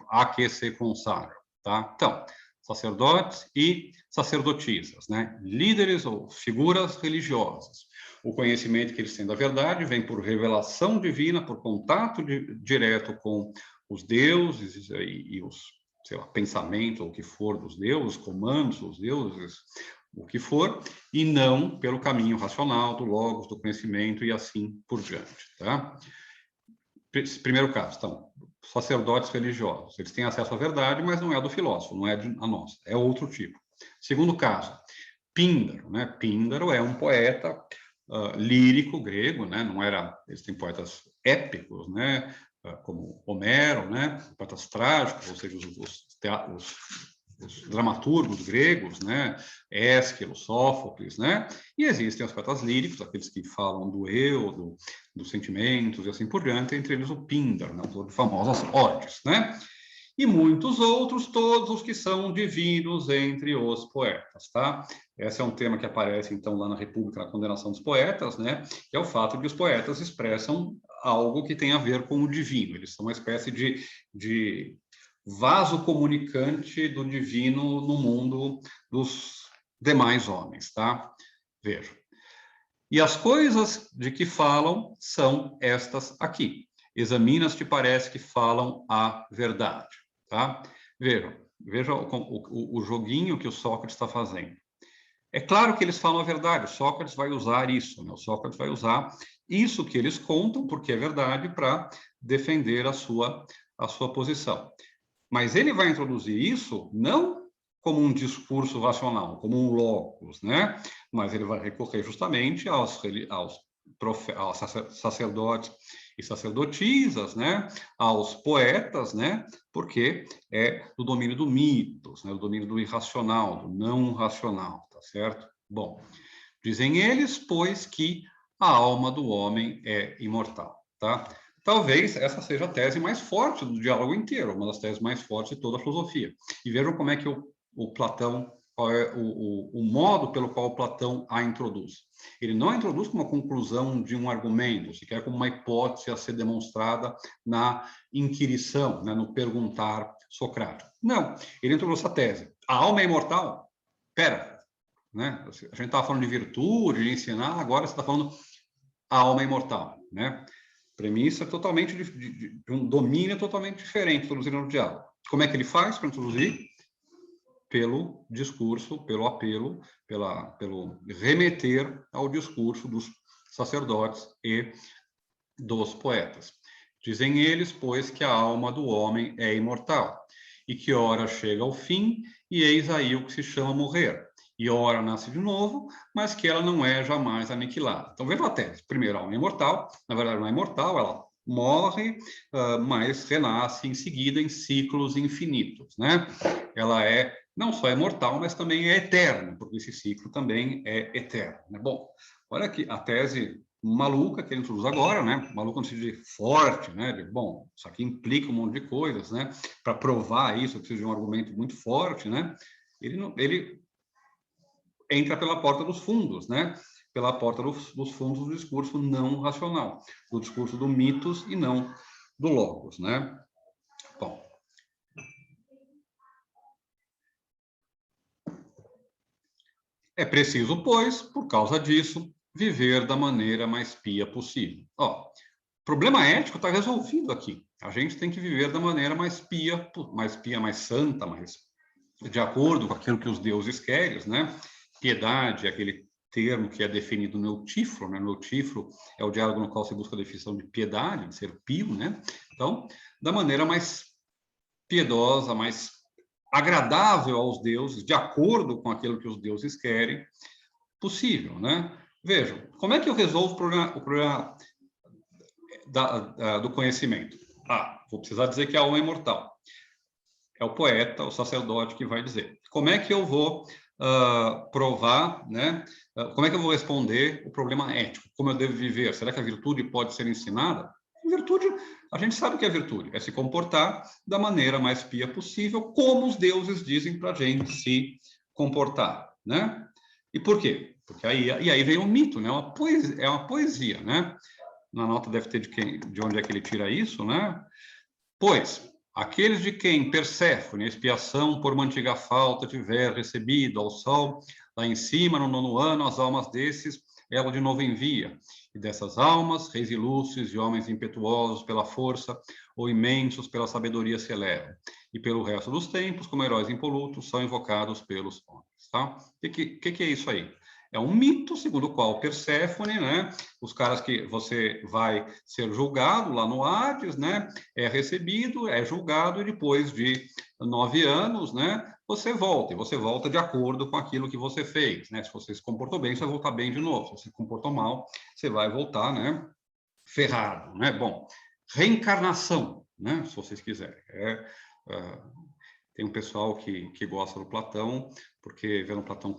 a que se consagram, tá? Então, sacerdotes e sacerdotisas, né? Líderes ou figuras religiosas. O conhecimento que eles têm da verdade vem por revelação divina, por contato direto com os deuses e os, sei lá, pensamento, ou o que for dos deuses, comandos dos deuses, o que for, e não pelo caminho racional do logos, do conhecimento e assim por diante, tá? Primeiro caso, então, sacerdotes religiosos, eles têm acesso à verdade, mas não é do filósofo, não é a nossa, é outro tipo. Segundo caso, Píndaro, né? Píndaro é um poeta lírico grego, né? Não era, eles têm poetas épicos, né? Como Homero, né? Poetas trágicos, ou seja, os dramaturgos gregos, né? Ésquilo, Sófocles, né? E existem os poetas líricos, aqueles que falam do eu, dos sentimentos e assim por diante, entre eles o Píndaro, né? Autor de famosas odes, né? E muitos outros, todos os que são divinos entre os poetas, tá? Esse é um tema que aparece, então, lá na República, na Condenação dos Poetas, né? Que é o fato de os poetas expressam algo que tem a ver com o divino. Eles são uma espécie de vaso comunicante do divino no mundo dos demais homens, tá? Veja. E as coisas de que falam são estas aqui. Examina se te parece que falam a verdade. Tá? Veja o joguinho que o Sócrates está fazendo. É claro que eles falam a verdade, o Sócrates vai usar isso, né? O Sócrates vai usar isso que eles contam, porque é verdade, para defender a sua posição. Mas ele vai introduzir isso não como um discurso racional, como um logos, né? Mas ele vai recorrer justamente aos sacerdotes e sacerdotisas, né, aos poetas, né, porque é do domínio do mitos, né, do domínio do irracional, do não racional, tá certo? Bom, dizem eles, pois, que a alma do homem é imortal, tá? Talvez essa seja a tese mais forte do diálogo inteiro, uma das teses mais fortes de toda a filosofia. E vejam como é que o Platão, qual é o modo pelo qual o Platão a introduz. Ele não a introduz como uma conclusão de um argumento, sequer como uma hipótese a ser demonstrada na inquirição, né, no perguntar socrático. Não, ele introduz essa tese. A alma é imortal? Pera, né? A gente estava falando de virtude, de ensinar, agora você está falando a alma é imortal, né? Premissa totalmente de um domínio totalmente diferente, introduzido no diálogo. Como é que ele faz para introduzir? Pelo discurso, pelo apelo, pelo remeter ao discurso dos sacerdotes e dos poetas. Dizem eles, pois, que a alma do homem é imortal, e que ora chega ao fim, e eis aí o que se chama morrer. E ora nasce de novo, mas que ela não é jamais aniquilada. Então, veja a tese. Primeiro, a alma é imortal, na verdade não é imortal, ela morre, mas renasce em seguida em ciclos infinitos, né? Ela é não só imortal, mas também é eterna, porque esse ciclo também é eterno, né? Bom, olha aqui a tese maluca que ele introduz agora, né? Maluca no sentido de forte, né? De, bom, isso aqui implica um monte de coisas, né? Para provar isso, eu preciso de um argumento muito forte, né? Ele entra pela porta dos fundos, né? Pela porta dos fundos do discurso não racional, do discurso do mitos e não do logos, né? Bom. É preciso, pois, por causa disso, viver da maneira mais pia possível. Ó, problema ético está resolvido aqui. A gente tem que viver da maneira mais pia, mais santa, mais de acordo com aquilo que os deuses querem, né? Piedade é aquele termo que é definido no Eutífro, né? No Eutífro é o diálogo no qual se busca a definição de piedade, de ser pio, né? Então, da maneira mais piedosa, mais agradável aos deuses, de acordo com aquilo que os deuses querem, possível, né? Vejam, como é que eu resolvo o problema do conhecimento? Ah, vou precisar dizer que a alma é imortal. É o poeta, o sacerdote que vai dizer. Como é que eu vou provar, né? Como é que eu vou responder o problema ético? Como eu devo viver? Será que a virtude pode ser ensinada? Virtude, a gente sabe o que é virtude, é se comportar da maneira mais pia possível, como os deuses dizem para a gente se comportar, né? E por quê? Porque aí vem o mito, né? É uma poesia, né? Na nota deve ter de onde é que ele tira isso, né? Pois, aqueles de quem Perséfone, a expiação por uma antiga falta, tiver recebido ao sol, lá em cima, no 9º ano, as almas desses, ela de novo envia. E dessas almas, reis ilustres e homens impetuosos pela força, ou imensos pela sabedoria se elevam. E pelo resto dos tempos, como heróis impolutos, são invocados pelos homens. Tá? O que é isso aí? É um mito segundo o qual Perséfone, né, os caras que você vai ser julgado lá no Hades, né, é recebido, é julgado e depois de 9 anos, né, você volta. E você volta de acordo com aquilo que você fez, né? Se você se comportou bem, você vai voltar bem de novo. Se você se comportou mal, você vai voltar, né, ferrado, né? Bom, reencarnação, né, se vocês quiserem. Tem um pessoal que gosta do Platão, porque vê no Platão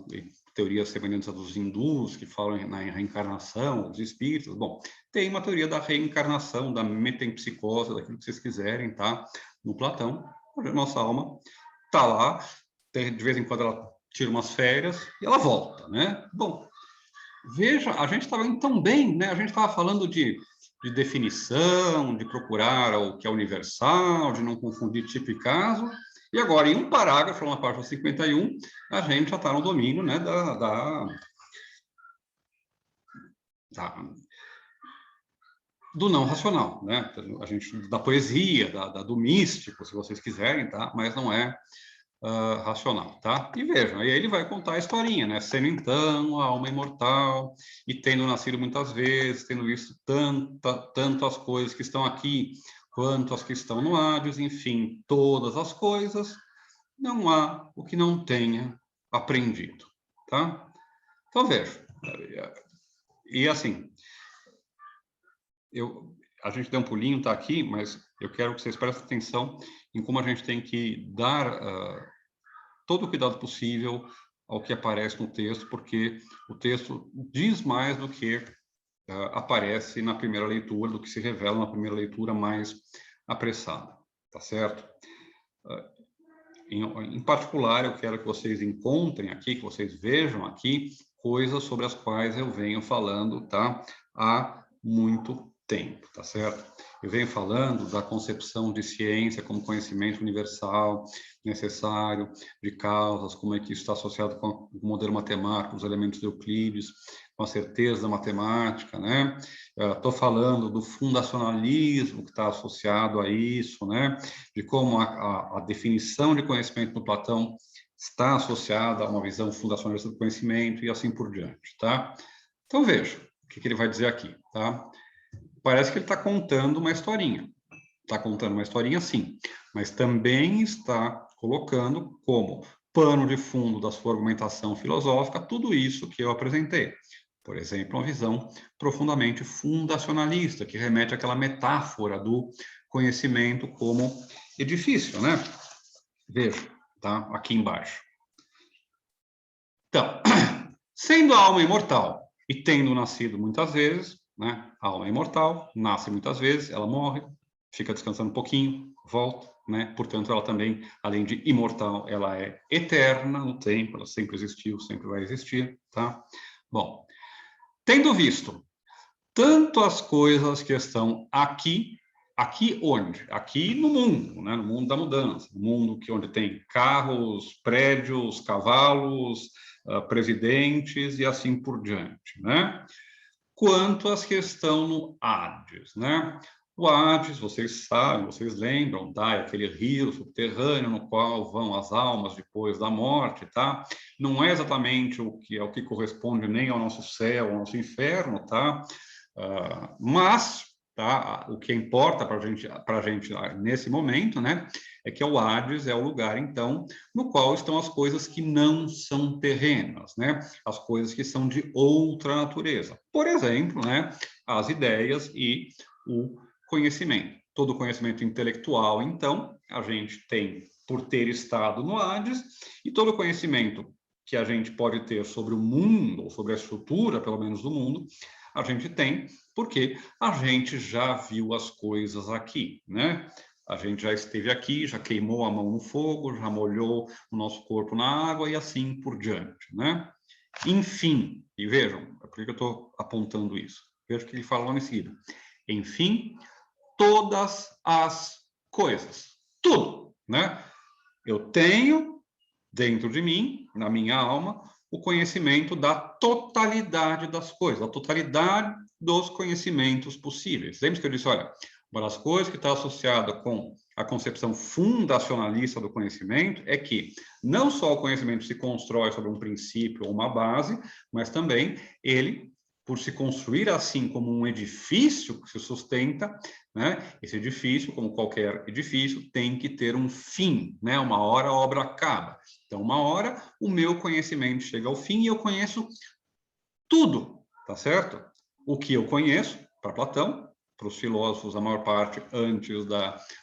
teorias semelhantes dos hindus, que falam na reencarnação, dos espíritos. Bom, tem uma teoria da reencarnação, da metempsicose, daquilo que vocês quiserem, tá? No Platão, a nossa alma tá lá, de vez em quando ela tira umas férias e ela volta, né? Bom, veja, a gente estava indo tão bem, né? A gente estava falando de definição, de procurar o que é universal, de não confundir tipo e caso. E agora, em um parágrafo, na página 51, a gente já está no domínio, né, do não racional, né? A gente, da poesia, do místico, se vocês quiserem, tá? Mas não é racional, tá? E vejam, aí ele vai contar a historinha, né? Sendo então a alma imortal e tendo nascido muitas vezes, tendo visto tanto as coisas que estão aqui quanto as que estão no Hades, enfim, todas as coisas, não há o que não tenha aprendido, tá? Então veja, e assim, a gente deu um pulinho, está aqui, mas eu quero que vocês prestem atenção em como a gente tem que dar todo o cuidado possível ao que aparece no texto, porque o texto diz mais do que aparece na primeira leitura, do que se revela na primeira leitura mais apressada, tá certo? Em particular, eu quero que vocês encontrem aqui, que vocês vejam aqui, coisas sobre as quais eu venho falando, tá? Há muito tempo, tá certo? Eu venho falando da concepção de ciência como conhecimento universal, necessário, de causas, como é que isso está associado com o modelo matemático, os elementos de Euclides, com a certeza da matemática, né? Estou falando do fundacionalismo que está associado a isso, né? De como a definição de conhecimento do Platão está associada a uma visão fundacionalista do conhecimento e assim por diante, tá? Então, veja o que ele vai dizer aqui, tá? Parece que ele está contando uma historinha. Está contando uma historinha, sim, mas também está colocando como pano de fundo da sua argumentação filosófica tudo isso que eu apresentei. Por exemplo, uma visão profundamente fundacionalista, que remete àquela metáfora do conhecimento como edifício, né? Veja, tá? Aqui embaixo. Então, sendo a alma imortal e tendo nascido muitas vezes, né? A alma é imortal, nasce muitas vezes, ela morre, fica descansando um pouquinho, volta, né? Portanto, ela também, além de imortal, ela é eterna no tempo, ela sempre existiu, sempre vai existir, tá? Bom, tendo visto tanto as coisas que estão aqui, aqui onde? Aqui no mundo, né? No mundo da mudança, no mundo onde tem carros, prédios, cavalos, presidentes e assim por diante, né? Quanto às que estão no Hades, né? O Hades, vocês sabem, vocês lembram, tá? É aquele rio subterrâneo no qual vão as almas depois da morte, tá? Não é exatamente o que corresponde nem ao nosso céu, ao nosso inferno, tá? Mas, tá? O que importa para a gente nesse momento, né? É que o Hades é o lugar, então, no qual estão as coisas que não são terrenas, né? As coisas que são de outra natureza. Por exemplo, né? As ideias e o conhecimento. Todo conhecimento intelectual, então, a gente tem por ter estado no Hades, e todo conhecimento que a gente pode ter sobre o mundo, ou sobre a estrutura, pelo menos, do mundo, a gente tem porque a gente já viu as coisas aqui, né? A gente já esteve aqui, já queimou a mão no fogo, já molhou o nosso corpo na água e assim por diante, né? Enfim, e vejam, é por que eu estou apontando isso. Veja o que ele fala logo em seguida. Enfim, todas as coisas, tudo, né? Eu tenho dentro de mim, na minha alma, o conhecimento da totalidade das coisas, da totalidade dos conhecimentos possíveis. Lembre-se que eu disse, olha, uma das coisas que está associada com a concepção fundacionalista do conhecimento é que não só o conhecimento se constrói sobre um princípio ou uma base, mas também ele, por se construir assim como um edifício que se sustenta, né? Esse edifício, como qualquer edifício, tem que ter um fim, né? Uma hora a obra acaba. Então, uma hora o meu conhecimento chega ao fim e eu conheço tudo, tá certo? O que eu conheço, para Platão, para os filósofos, a maior parte antes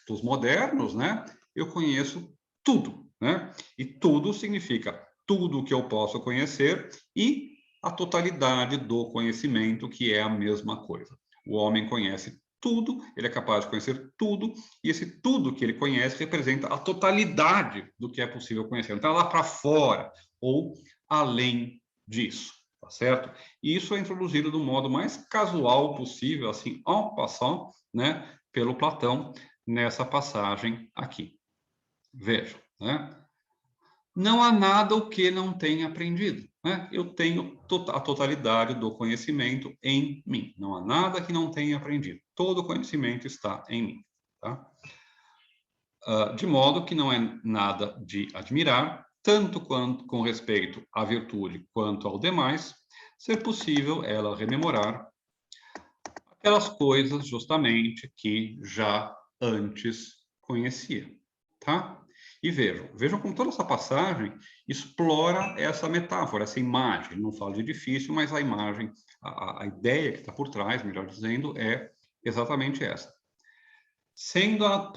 dos modernos, né? Eu conheço tudo, né? E tudo significa tudo que eu posso conhecer e a totalidade do conhecimento, que é a mesma coisa. O homem conhece tudo, ele é capaz de conhecer tudo, e esse tudo que ele conhece representa a totalidade do que é possível conhecer. Então, lá para fora, ou além disso, tá certo? E isso é introduzido do modo mais casual possível, assim, en passant, né, pelo Platão, nessa passagem aqui. Vejam, né? Não há nada o que não tenha aprendido, né? Eu tenho a totalidade do conhecimento em mim. Não há nada que não tenha aprendido. Todo conhecimento está em mim, tá? De modo que não é nada de admirar, tanto quanto com respeito à virtude quanto ao demais, ser possível ela rememorar aquelas coisas justamente que já antes conhecia, tá? E vejam como toda essa passagem explora essa metáfora, essa imagem. Não fala de edifício, mas a imagem, a ideia que está por trás, melhor dizendo, é exatamente essa. Sendo a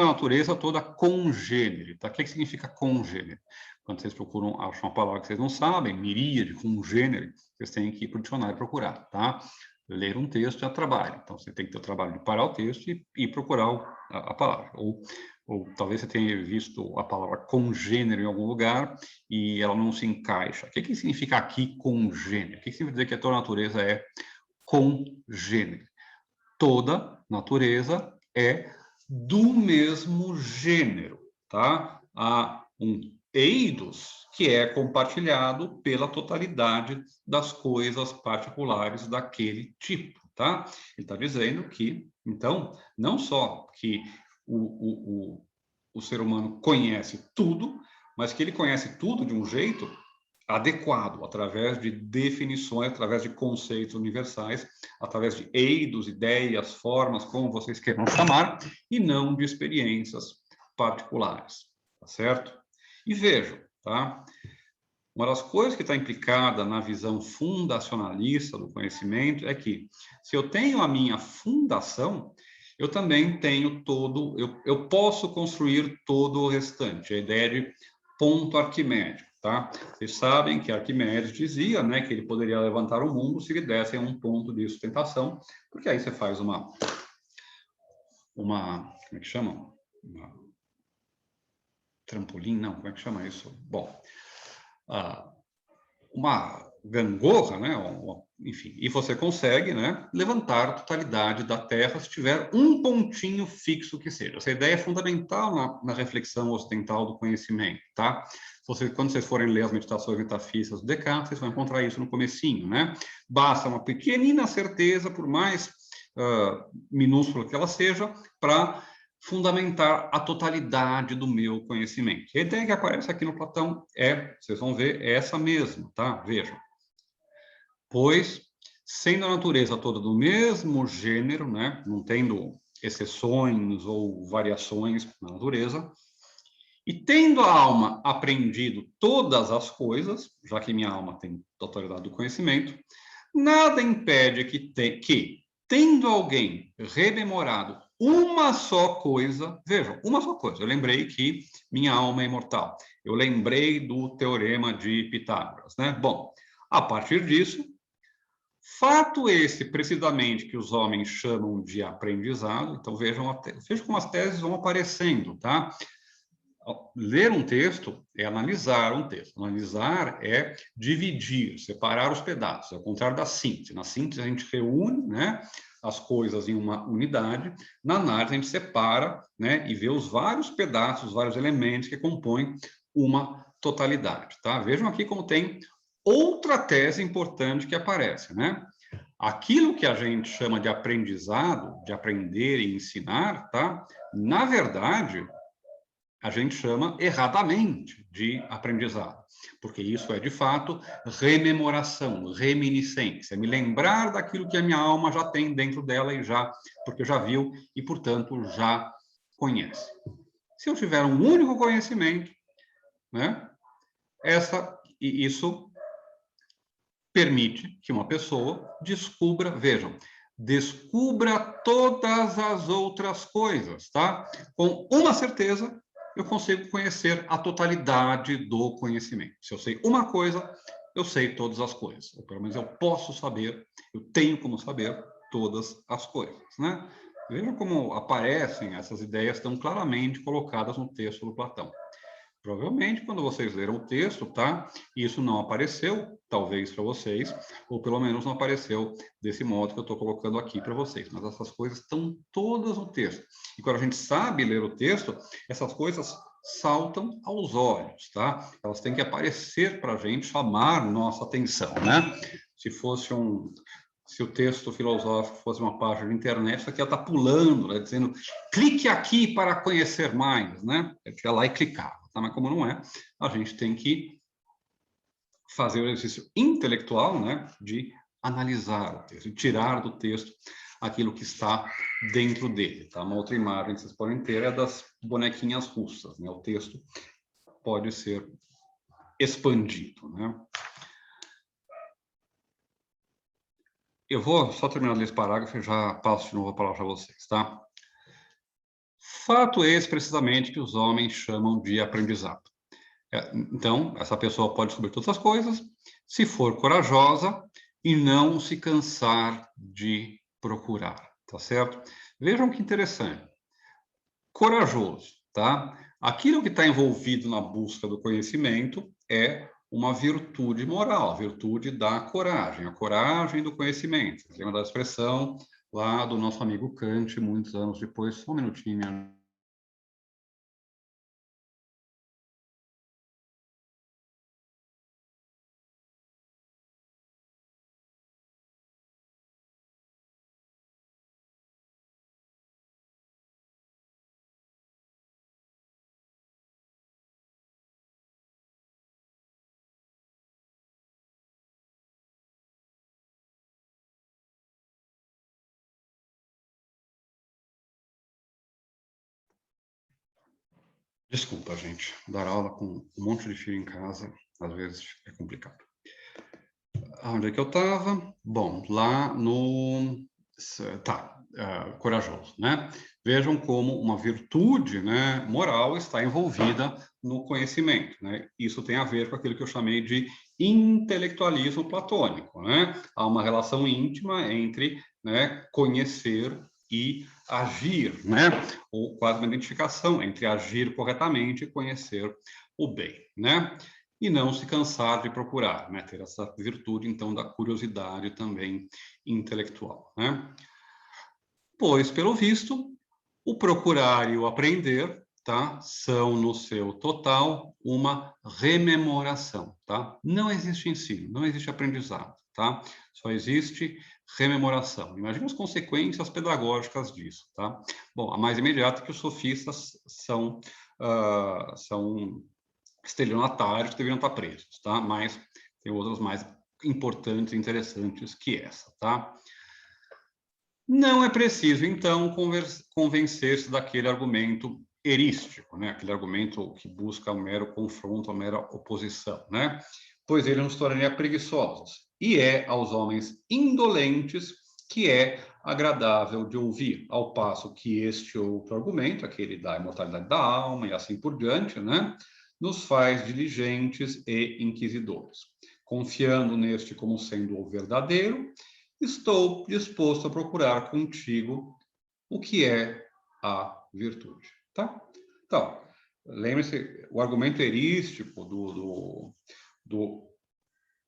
natureza toda congênere, tá? O que significa congênere? Quando vocês procuram, acham uma palavra que vocês não sabem, miríade, congênere, vocês têm que ir para o dicionário procurar, tá? Ler um texto é trabalho, então você tem que ter o trabalho de parar o texto e procurar a palavra. Ou talvez você tenha visto a palavra congênere em algum lugar e ela não se encaixa. O que significa aqui congênere? O que significa dizer que a tua natureza é congênere? Toda natureza é do mesmo gênero, tá? Há um eidos que é compartilhado pela totalidade das coisas particulares daquele tipo, tá? Ele está dizendo que, então, não só que o ser humano conhece tudo, mas que ele conhece tudo de um jeito adequado, através de definições, através de conceitos universais, através de eidos, ideias, formas, como vocês queiram chamar, e não de experiências particulares, tá certo? E vejam, tá? Uma das coisas que está implicada na visão fundacionalista do conhecimento é que, se eu tenho a minha fundação, eu também tenho todo, eu posso construir todo o restante, a ideia de ponto arquimédico, tá? Vocês sabem que Arquimedes dizia, né, que ele poderia levantar o mundo se lhe dessem um ponto de sustentação, porque aí você faz uma como é que chama? Trampolim, não, como é que chama isso? Bom, uma gangorra, né? Enfim, e você consegue, né, levantar a totalidade da Terra se tiver um pontinho fixo que seja. Essa ideia é fundamental na reflexão ocidental do conhecimento, tá? Quando vocês forem ler as meditações metafísicas do Descartes, vocês vão encontrar isso no comecinho, né? Basta uma pequenina certeza, por mais minúscula que ela seja, para fundamentar a totalidade do meu conhecimento. A ideia que aparece aqui no Platão vocês vão ver, é essa mesma, tá? Vejam. Pois, sendo a natureza toda do mesmo gênero, né? Não tendo exceções ou variações na natureza, e tendo a alma aprendido todas as coisas, já que minha alma tem totalidade do conhecimento, nada impede que tendo alguém rememorado uma só coisa, vejam, uma só coisa, eu lembrei que minha alma é imortal, eu lembrei do teorema de Pitágoras, né? Bom, a partir disso, fato esse, precisamente, que os homens chamam de aprendizado, então vejam como as teses vão aparecendo, tá? Ler um texto é analisar um texto. Analisar é dividir, separar os pedaços, ao contrário da síntese. Na síntese, a gente reúne, né, as coisas em uma unidade. Na análise, a gente separa, né, e vê os vários pedaços, os vários elementos que compõem uma totalidade. Tá? Vejam aqui como tem outra tese importante que aparece, né? Aquilo que a gente chama de aprendizado, de aprender e ensinar, tá? Na verdade, a gente chama erradamente de aprendizado, porque isso é, de fato, rememoração, reminiscência, é me lembrar daquilo que a minha alma já tem dentro dela porque já viu e, portanto, já conhece. Se eu tiver um único conhecimento, né, isso permite que uma pessoa descubra todas as outras coisas, tá? Com uma certeza, eu consigo conhecer a totalidade do conhecimento. Se eu sei uma coisa, eu sei todas as coisas. Ou pelo menos eu posso saber, eu tenho como saber todas as coisas, né? Vejam como aparecem essas ideias tão claramente colocadas no texto do Platão. Provavelmente, quando vocês leram o texto, tá? Isso não apareceu, talvez, para vocês, ou pelo menos não apareceu desse modo que eu estou colocando aqui para vocês. Mas essas coisas estão todas no texto. E quando a gente sabe ler o texto, essas coisas saltam aos olhos, tá? Elas têm que aparecer para a gente, chamar nossa atenção, né? Se o texto filosófico fosse uma página de internet, isso aqui ia estar pulando, né, dizendo, clique aqui para conhecer mais, né? Eu ia lá e clicava, tá? Mas como não é, a gente tem que fazer o exercício intelectual, né, de analisar o texto, de tirar do texto aquilo que está dentro dele, tá? Uma outra imagem que vocês podem ter é das bonequinhas russas, né? O texto pode ser expandido, né? eu vou só terminar de ler esse parágrafo e já passo de novo a palavra para vocês, tá? Fato esse, precisamente, que os homens chamam de aprendizado. Então, essa pessoa pode descobrir todas as coisas, se for corajosa e não se cansar de procurar, tá certo? Vejam que interessante. Corajoso, tá? Aquilo que está envolvido na busca do conhecimento é uma virtude moral, a virtude da coragem, a coragem do conhecimento. Você lembra da expressão lá do nosso amigo Kant, muitos anos depois? Só um minutinho, minha... Desculpa, gente. Dar aula com um monte de filho em casa, às vezes é complicado. Onde é que eu estava? Bom, lá no... Tá, corajoso, né? Vejam como uma virtude, né, moral está envolvida no conhecimento, né? Isso tem a ver com aquilo que eu chamei de intelectualismo platônico, né? Há uma relação íntima entre, né, conhecer e agir, né? Ou quase uma identificação entre agir corretamente e conhecer o bem, né? E não se cansar de procurar, né? Ter essa virtude, então, da curiosidade também intelectual, né? Pois, pelo visto, o procurar e o aprender, tá? São, no seu total, uma rememoração, tá? Não existe ensino, não existe aprendizado, tá? Só existe rememoração. Imagina as consequências pedagógicas disso, tá? Bom, a mais imediata é que os sofistas são estelionatários que deveriam estar presos, tá? Mas tem outras mais importantes e interessantes que essa, tá? Não é preciso, então, convencer-se daquele argumento erístico, né? Aquele argumento que busca o mero confronto, a mera oposição, né? Pois ele nos tornaria preguiçosos. E é aos homens indolentes que é agradável de ouvir, ao passo que este outro argumento, aquele da imortalidade da alma e assim por diante, né? Nos faz diligentes e inquisidores. Confiando neste como sendo o verdadeiro, estou disposto a procurar contigo o que é a virtude, tá? Então, lembre-se, o argumento erístico do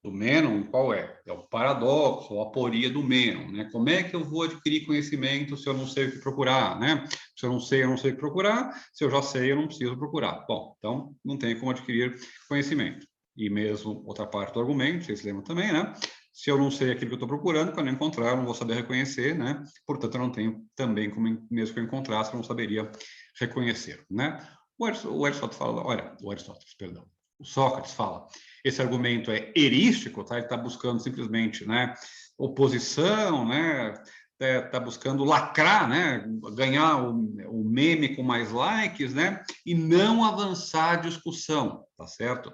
Menon, qual é? É o paradoxo, ou a aporia do Menon, né? Como é que eu vou adquirir conhecimento se eu não sei o que procurar, né? Se eu não sei o que procurar. Se eu já sei, eu não preciso procurar. Bom, então, não tem como adquirir conhecimento. E mesmo outra parte do argumento, vocês lembram também, né? Se eu não sei aquilo que eu estou procurando, quando eu encontrar, eu não vou saber reconhecer, né? Portanto, eu não tenho também como, mesmo que eu encontrasse, eu não saberia reconhecer, né? O Aristóteles fala, olha, o Aristóteles, perdão, o Sócrates fala, esse argumento é erístico, tá? Ele está buscando simplesmente, né, oposição, né? Está buscando lacrar, né? Ganhar o meme com mais likes, né? E não avançar a discussão, tá certo?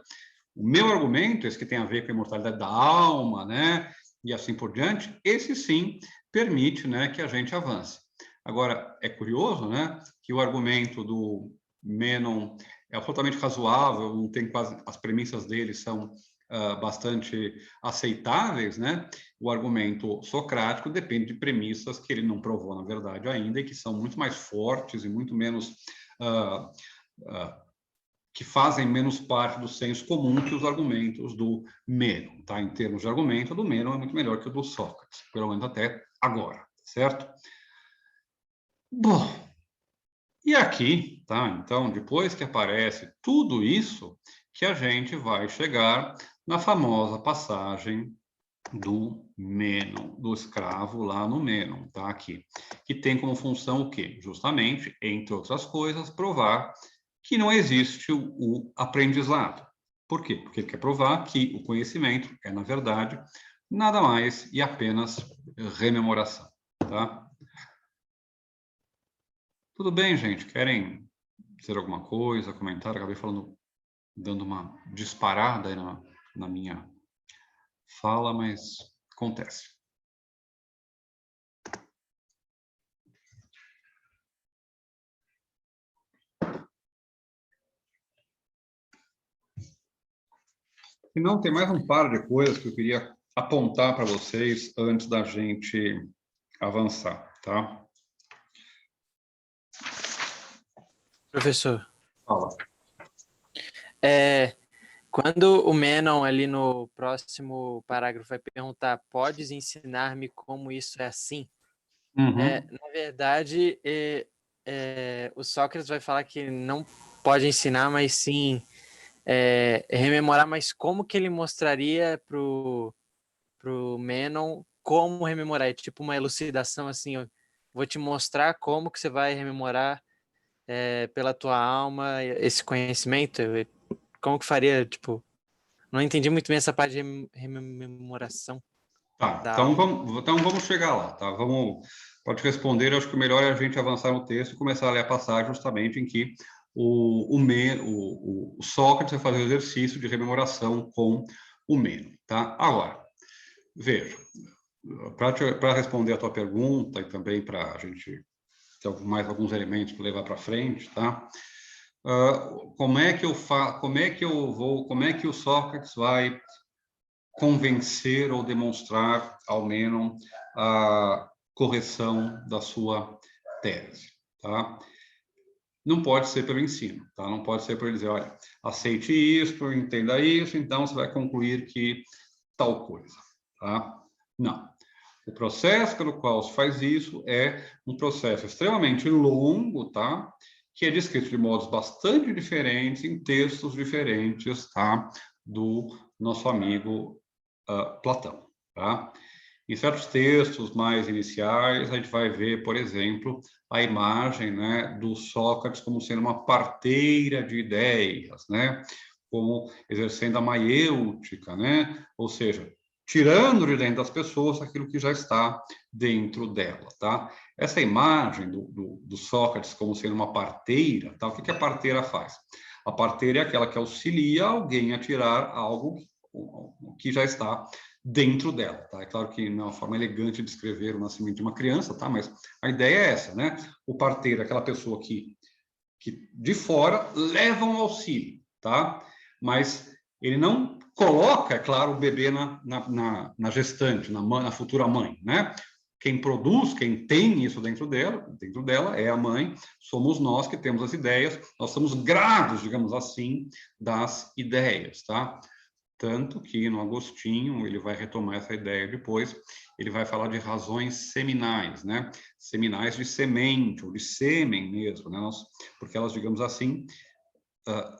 O meu argumento, esse que tem a ver com a imortalidade da alma, né? E assim por diante, esse sim permite, né, que a gente avance. Agora, é curioso, né, que o argumento do Menon é absolutamente razoável, não tem quase, as premissas dele são bastante aceitáveis, né? O argumento socrático depende de premissas que ele não provou, na verdade, ainda, e que são muito mais fortes e muito menos que fazem menos parte do senso comum que os argumentos do Menon, tá? Em termos de argumento, o do Menon é muito melhor que o do Sócrates, pelo menos até agora, certo? Bom, e aqui, tá? Então, depois que aparece tudo isso, que a gente vai chegar na famosa passagem do Menon, do escravo lá no Menon, tá? Aqui, que tem como função o quê? Justamente, entre outras coisas, provar que não existe o aprendizado. Por quê? Porque ele quer provar que o conhecimento é, na verdade, nada mais e apenas rememoração, tá? Tudo bem, gente? Querem dizer alguma coisa, comentar? Acabei falando, dando uma disparada aí na minha fala, mas acontece. Se não, tem mais um par de coisas que eu queria apontar para vocês antes da gente avançar, tá? Professor, Fala. quando o Menon ali no próximo parágrafo vai perguntar, podes ensinar-me como isso é assim? Uhum. Na verdade, o Sócrates vai falar que não pode ensinar, mas sim rememorar, mas como que ele mostraria pro Menon como rememorar? É tipo uma elucidação assim, ó, vou te mostrar como que você vai rememorar pela tua alma esse conhecimento. Como que faria, tipo, não entendi muito bem essa parte de rememoração Tá, da então alma. vamos chegar lá, tá? Pode responder, eu acho que o melhor é a gente avançar no texto e começar a ler a passagem justamente em que o Sócrates vai fazer o exercício de rememoração com o Meno, tá? Agora, veja, para responder a tua pergunta e também para a gente ter mais alguns elementos para levar para frente, tá? Como é que o Sócrates vai convencer ou demonstrar ao Menon a correção da sua tese, tá? Não pode ser pelo ensino, tá? Não pode ser por ele dizer, olha, aceite isso, entenda isso, então você vai concluir que tal coisa, tá? Não. O processo pelo qual se faz isso é um processo extremamente longo, tá? Que é descrito de modos bastante diferentes em textos diferentes, tá? Do nosso amigo Platão, tá? Em certos textos mais iniciais, a gente vai ver, por exemplo, a imagem, né, do Sócrates como sendo uma parteira de ideias, né? Como exercendo a maiêutica, né? Ou seja, tirando de dentro das pessoas aquilo que já está dentro dela, tá? Essa imagem do Sócrates como sendo uma parteira, tá? O que a parteira faz? A parteira é aquela que auxilia alguém a tirar algo que já está dentro dela, tá? É claro que não é uma forma elegante de descrever o nascimento de uma criança, tá? Mas a ideia é essa, né? O parteiro é aquela pessoa que de fora leva um auxílio, tá? Mas ele não coloca, é claro, o bebê na gestante, na futura mãe, né? Quem produz, quem tem isso dentro dela é a mãe, somos nós que temos as ideias, nós somos grados, digamos assim, das ideias, tá? Tanto que no Agostinho ele vai retomar essa ideia depois, ele vai falar de razões seminais, né? Seminais de semente, ou de sêmen mesmo, né? Porque elas, digamos assim,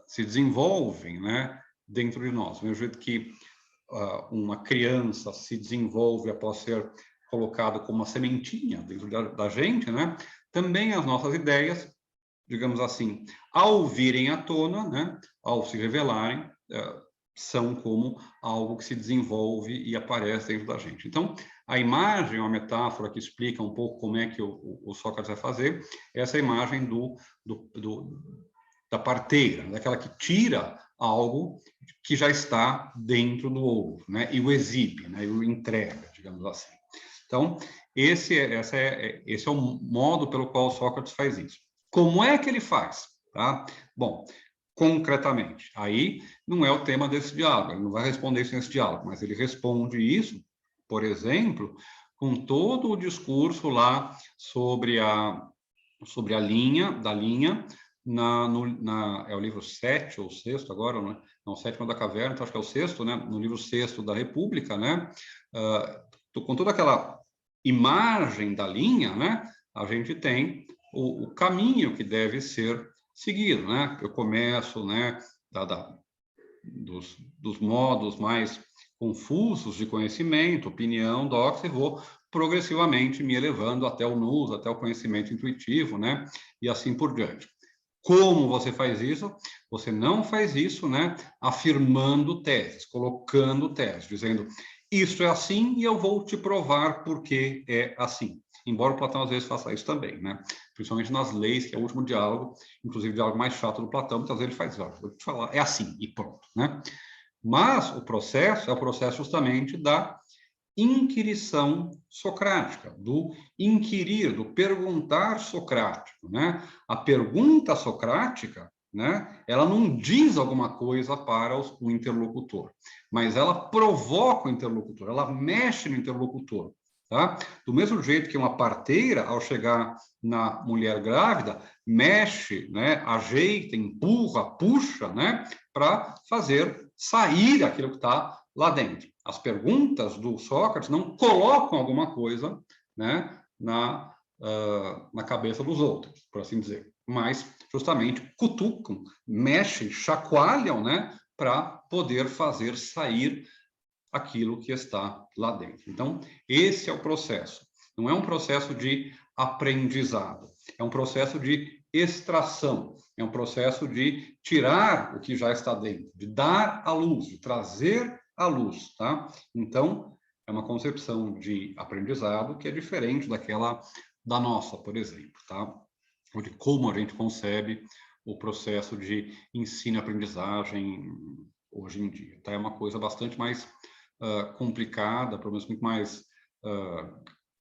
se desenvolvem, né? Dentro de nós. Do mesmo jeito que uma criança se desenvolve após ser colocado como uma sementinha dentro da gente, né? Também as nossas ideias, digamos assim, ao virem à tona, né? Ao se revelarem, são como algo que se desenvolve e aparece dentro da gente. Então, a imagem, uma metáfora que explica um pouco como é que o Sócrates vai fazer, é essa imagem da parteira, daquela que tira algo que já está dentro do ovo, né? E o exibe, né? E o entrega, digamos assim. Então, esse é o modo pelo qual Sócrates faz isso. Como é que ele faz? Tá? Bom, concretamente, aí não é o tema desse diálogo, ele não vai responder isso nesse diálogo, mas ele responde isso, por exemplo, com todo o discurso lá sobre a linha, é o livro 7 ou 6 agora, né? Não, o 7 da Caverna, então acho que é o 6º, né? No livro 6 da República, né? Com toda aquela imagem da linha, né? A gente tem o caminho que deve ser seguido, né? Eu começo, né? Dos modos mais confusos de conhecimento, opinião, doxa, e vou progressivamente me elevando até o nous, até o conhecimento intuitivo, né? E assim por diante. Como você faz isso? Você não faz isso, né? Afirmando teses, colocando teses, dizendo isso é assim e eu vou te provar por que é assim. Embora o Platão às vezes faça isso também, né? Principalmente nas leis, que é o último diálogo, inclusive o diálogo mais chato do Platão, muitas vezes ele faz, olha, vou te falar, é assim e pronto, né? Mas o processo é o processo justamente da inquirição socrática, do inquirir, do perguntar socrático, né? A pergunta socrática, né? Ela não diz alguma coisa para o interlocutor, mas ela provoca o interlocutor, ela mexe no interlocutor, tá? Do mesmo jeito que uma parteira, ao chegar na mulher grávida, mexe, né? Ajeita, empurra, puxa, né? Para fazer sair aquilo que está lá dentro. As perguntas do Sócrates não colocam alguma coisa, né? Na cabeça dos outros, por assim dizer, mas justamente cutucam, mexem, chacoalham, né, para poder fazer sair aquilo que está lá dentro. Então, esse é o processo. Não é um processo de aprendizado, é um processo de extração, é um processo de tirar o que já está dentro, de dar à luz, de trazer à luz, tá? Então, é uma concepção de aprendizado que é diferente daquela da nossa, por exemplo, tá? Ou de como a gente concebe o processo de ensino-aprendizagem hoje em dia, tá? É uma coisa bastante mais complicada, pelo menos muito mais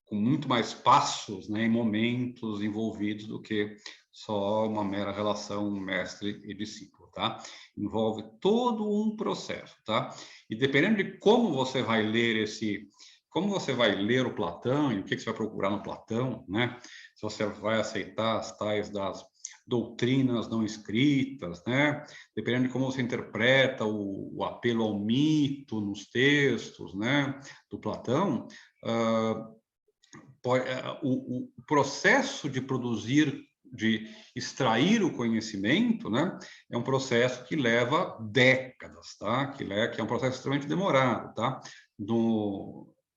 com muito mais passos, né, e momentos envolvidos do que só uma mera relação mestre e discípulo, tá? Envolve todo um processo, tá? E dependendo de como você vai ler como você vai ler o Platão e o que você vai procurar no Platão, né? Se você vai aceitar as tais das doutrinas não escritas, né? Dependendo de como você interpreta o apelo ao mito nos textos, né? Do Platão, o processo de produzir, de extrair o conhecimento, né? É um processo que leva décadas, tá? Que é um processo extremamente demorado, tá?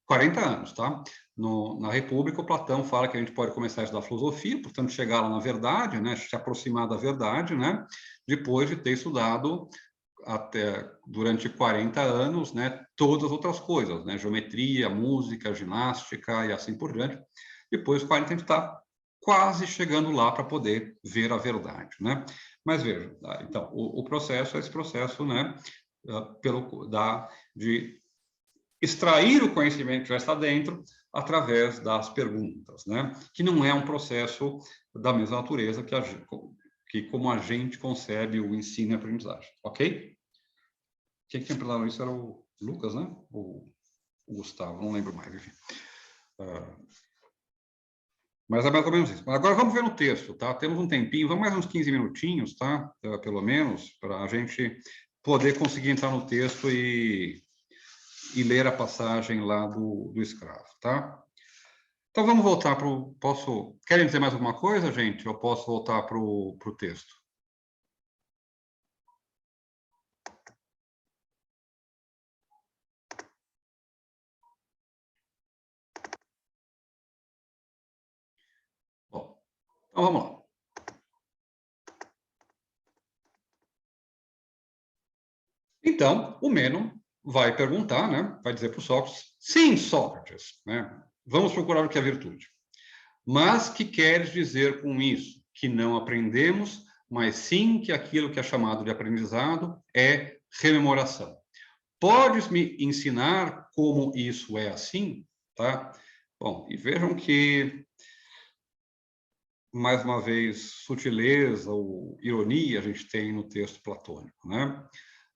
40 anos, tá? Na República, o Platão fala que a gente pode começar a estudar filosofia, portanto, chegar lá na verdade, né? Se aproximar da verdade, né? Depois de ter estudado até durante 40 anos, né? Todas as outras coisas, né? Geometria, música, ginástica e assim por diante. Depois, 40 a gente está quase chegando lá para poder ver a verdade, né? Mas veja, tá? Então, o processo é esse processo, né? De extrair o conhecimento que já está dentro através das perguntas, né? Que não é um processo da mesma natureza que como a gente concebe o ensino e a aprendizagem, ok? Quem tinha falado isso era o Lucas, né? Ou o Gustavo, não lembro mais, enfim. Mas é mais ou menos isso. Agora vamos ver no texto, tá? Temos um tempinho, vamos mais uns 15 minutinhos, tá? Pelo menos, para a gente poder conseguir entrar no texto e ler a passagem lá do escravo, tá? Então vamos voltar para o... Querem dizer mais alguma coisa, gente? Eu posso voltar para o texto? Bom, então vamos lá. Então, o Mênon vai perguntar, né? Vai dizer para o Sócrates: sim, Sócrates, né? Vamos procurar o que é virtude. Mas que queres dizer com isso? Que não aprendemos, mas sim que aquilo que é chamado de aprendizado é rememoração. Podes me ensinar como isso é assim? Tá? Bom, e vejam que, mais uma vez, sutileza ou ironia a gente tem no texto platônico, né?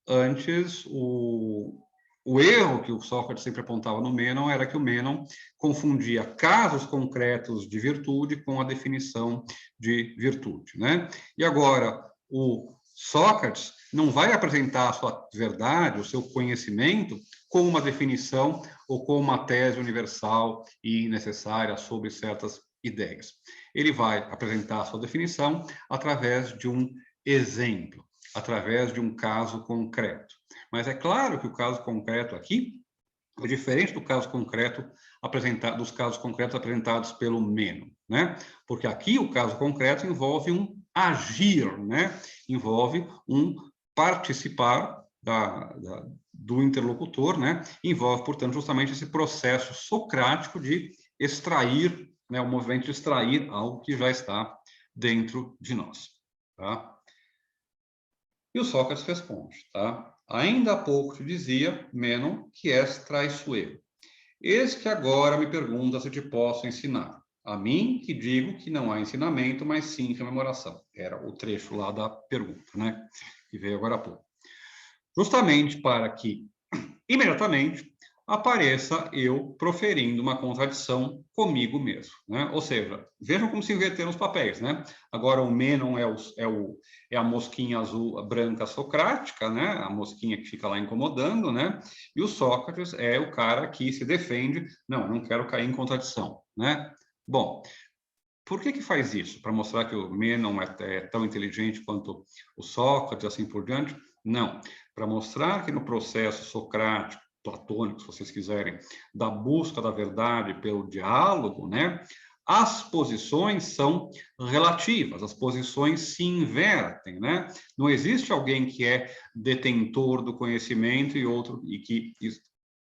Antes, o erro que o Sócrates sempre apontava no Mênon era que o Mênon confundia casos concretos de virtude com a definição de virtude, né? E agora, o Sócrates não vai apresentar a sua verdade, o seu conhecimento, com uma definição ou com uma tese universal e necessária sobre certas ideias. Ele vai apresentar a sua definição através de um exemplo, através de um caso concreto. Mas é claro que o caso concreto aqui é diferente do caso concreto dos casos concretos apresentados pelo Mênon, né? Porque aqui o caso concreto envolve um agir, né? Envolve um participar do interlocutor, né? Envolve, portanto, justamente esse processo socrático de extrair, né? O movimento de extrair algo que já está dentro de nós, tá? E o Sócrates responde, tá? Ainda há pouco te dizia, Mênon, que és traiçoeiro. Eis que agora me pergunta se te posso ensinar. A mim que digo que não há ensinamento, mas sim rememoração. Era o trecho lá da pergunta, né? Que veio agora há pouco. Justamente para que, imediatamente, apareça eu proferindo uma contradição comigo mesmo, né? Ou seja, vejam como se inverteram os papéis, né? Agora o Mênon é a mosquinha azul, branca socrática, né? A mosquinha que fica lá incomodando, né? E o Sócrates é o cara que se defende, não, eu não quero cair em contradição, né? Bom, por que faz isso? Para mostrar que o Mênon é tão inteligente quanto o Sócrates, assim por diante? Não, para mostrar que no processo socrático, platônico, se vocês quiserem, da busca da verdade pelo diálogo, né? As posições são relativas, as posições se invertem, né? Não existe alguém que é detentor do conhecimento e outro e que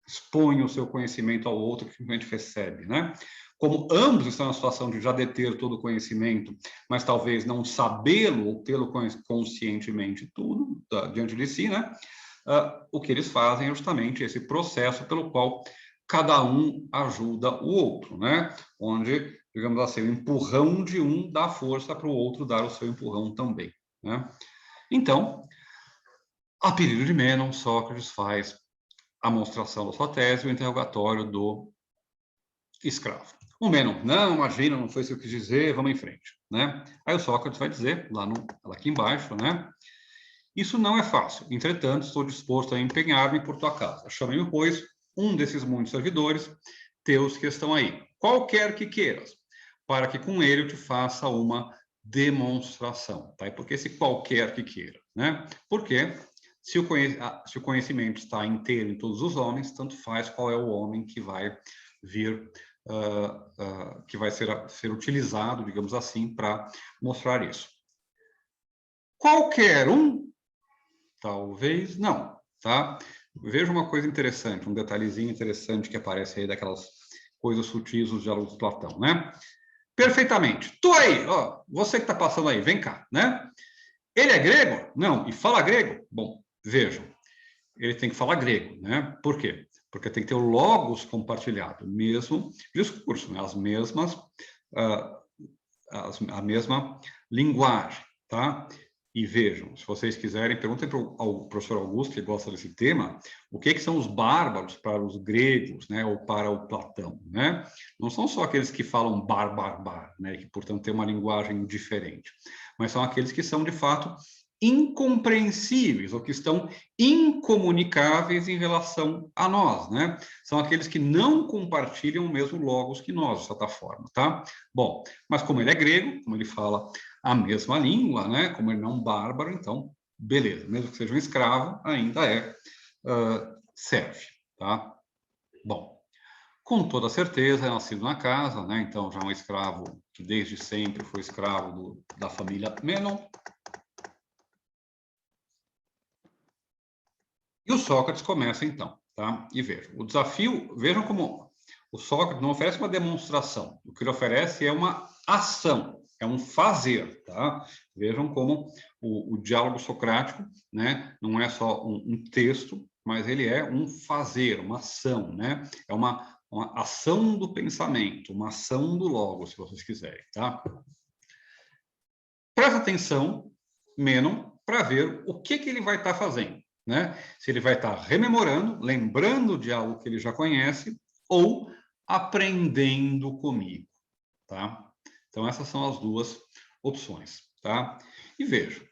expõe o seu conhecimento ao outro que simplesmente recebe, né? Como ambos estão na situação de já deter todo o conhecimento, mas talvez não sabê-lo ou tê-lo conscientemente tudo diante de si, né? O que eles fazem é justamente esse processo pelo qual cada um ajuda o outro, né? Onde, digamos assim, o empurrão de um dá força para o outro dar o seu empurrão também, né? Então, a pedido de Mênon, Sócrates faz a mostração da sua tese, o interrogatório do escravo. O Mênon, não, imagina, não foi isso que eu quis dizer, vamos em frente, né? Aí o Sócrates vai dizer, lá aqui embaixo, né? Isso não é fácil, entretanto, estou disposto a empenhar-me por tua causa. Chame-me, pois, um desses muitos servidores teus que estão aí, qualquer que queiras, para que com ele eu te faça uma demonstração, tá? E por que esse qualquer que queira, né? Porque se o conhecimento está inteiro em todos os homens, tanto faz qual é o homem que vai vir, que vai ser utilizado, digamos assim, para mostrar isso. Qualquer um? Talvez não, tá? Veja uma coisa interessante, um detalhezinho interessante que aparece aí daquelas coisas sutis dos diálogos de Platão, né? Perfeitamente. Tu aí, ó, você que está passando aí, vem cá, né? Ele é grego? Não. E fala grego? Bom, vejam, ele tem que falar grego, né? Por quê? Porque tem que ter o logos compartilhado, mesmo discurso, né? As mesmas, a mesma linguagem, tá? E vejam, se vocês quiserem, perguntem ao professor Augusto, que gosta desse tema, o que são os bárbaros para os gregos, né, ou para o Platão, né? Não são só aqueles que falam bar, né, que, portanto, têm uma linguagem diferente, mas são aqueles que são, de fato, incompreensíveis, ou que estão incomunicáveis em relação a nós, né? São aqueles que não compartilham o mesmo logos que nós, de certa forma, tá? Bom, mas como ele é grego, como ele fala a mesma língua, né? Como ele não é um bárbaro, então, beleza. Mesmo que seja um escravo, ainda serve, tá? Bom, com toda certeza é nascido na casa, né? Então, já é um escravo que desde sempre foi escravo da família Mênon. E o Sócrates começa, então, tá? E vejam, o desafio, vejam como o Sócrates não oferece uma demonstração, o que ele oferece é uma ação, é um fazer, tá? Vejam como o diálogo socrático, né, não é só um texto, mas ele é um fazer, uma ação, né? É uma ação do pensamento, uma ação do logo, se vocês quiserem, tá? Presta atenção, Mênon, para ver o que ele vai estar fazendo, né? Se ele vai estar rememorando, lembrando de algo que ele já conhece, ou aprendendo comigo, tá? Então, essas são as duas opções, tá? E veja,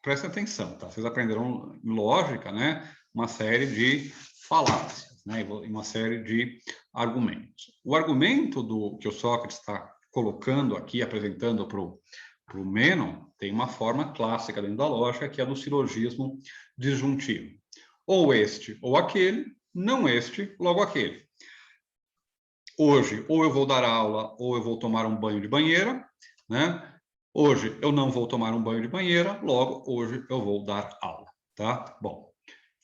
prestem atenção, tá? Vocês aprenderam em lógica, né? Uma série de falácias, né? E uma série de argumentos. O argumento que o Sócrates está colocando aqui, apresentando para o Mênon, tem uma forma clássica dentro da lógica, que é a do silogismo disjuntivo. Ou este ou aquele, não este, logo aquele. Hoje, ou eu vou dar aula, ou eu vou tomar um banho de banheira, né? Hoje eu não vou tomar um banho de banheira, logo hoje eu vou dar aula, tá? Bom,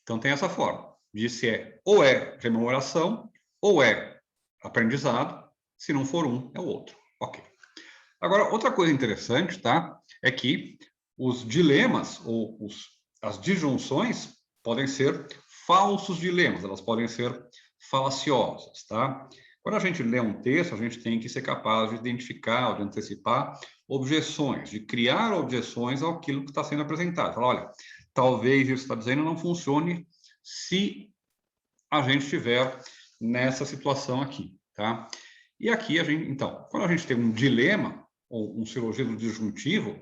então tem essa forma de se ou é rememoração ou é aprendizado, se não for um, é o outro. Ok. Agora, outra coisa interessante, tá? É que os dilemas ou as disjunções podem ser falsos dilemas, elas podem ser falaciosas, tá? Quando a gente lê um texto, a gente tem que ser capaz de identificar, de antecipar objeções, de criar objeções àquilo que está sendo apresentado. Falar, olha, talvez isso que está dizendo não funcione se a gente estiver nessa situação aqui, tá? E aqui, então, quando a gente tem um dilema, ou um silogismo disjuntivo,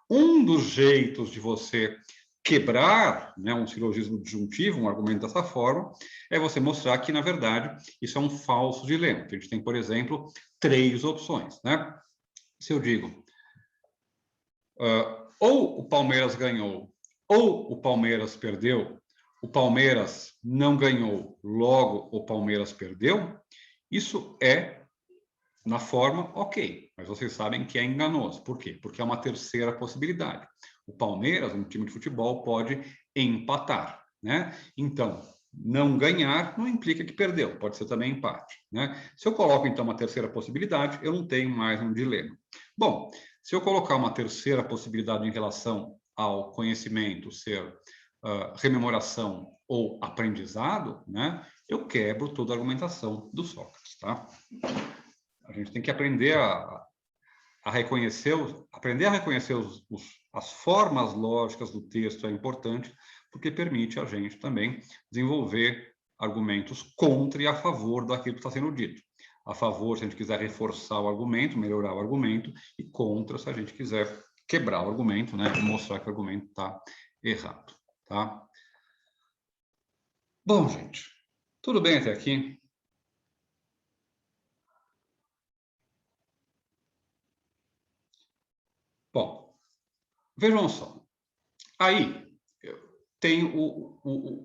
um dos jeitos de você quebrar, né, um silogismo disjuntivo, um argumento dessa forma, é você mostrar que, na verdade, isso é um falso dilema. A gente tem, por exemplo, 3 opções, né? Se eu digo, ou o Palmeiras ganhou, ou o Palmeiras perdeu, o Palmeiras não ganhou, logo o Palmeiras perdeu, isso é, na forma, ok, mas vocês sabem que é enganoso. Por quê? Porque é uma terceira possibilidade. O Palmeiras, um time de futebol, pode empatar, né? Então, não ganhar não implica que perdeu, pode ser também empate, né? Se eu coloco, então, uma terceira possibilidade, eu não tenho mais um dilema. Bom, se eu colocar uma terceira possibilidade em relação ao conhecimento ser rememoração ou aprendizado, né? Eu quebro toda a argumentação do Sócrates, tá? A gente tem que aprender a reconhecer, as formas lógicas do texto é importante, porque permite a gente também desenvolver argumentos contra e a favor daquilo que está sendo dito. A favor, se a gente quiser reforçar o argumento, melhorar o argumento, e contra, se a gente quiser quebrar o argumento, né, e mostrar que o argumento está errado, tá? Bom, gente, tudo bem até aqui? Bom, vejam só. Aí tem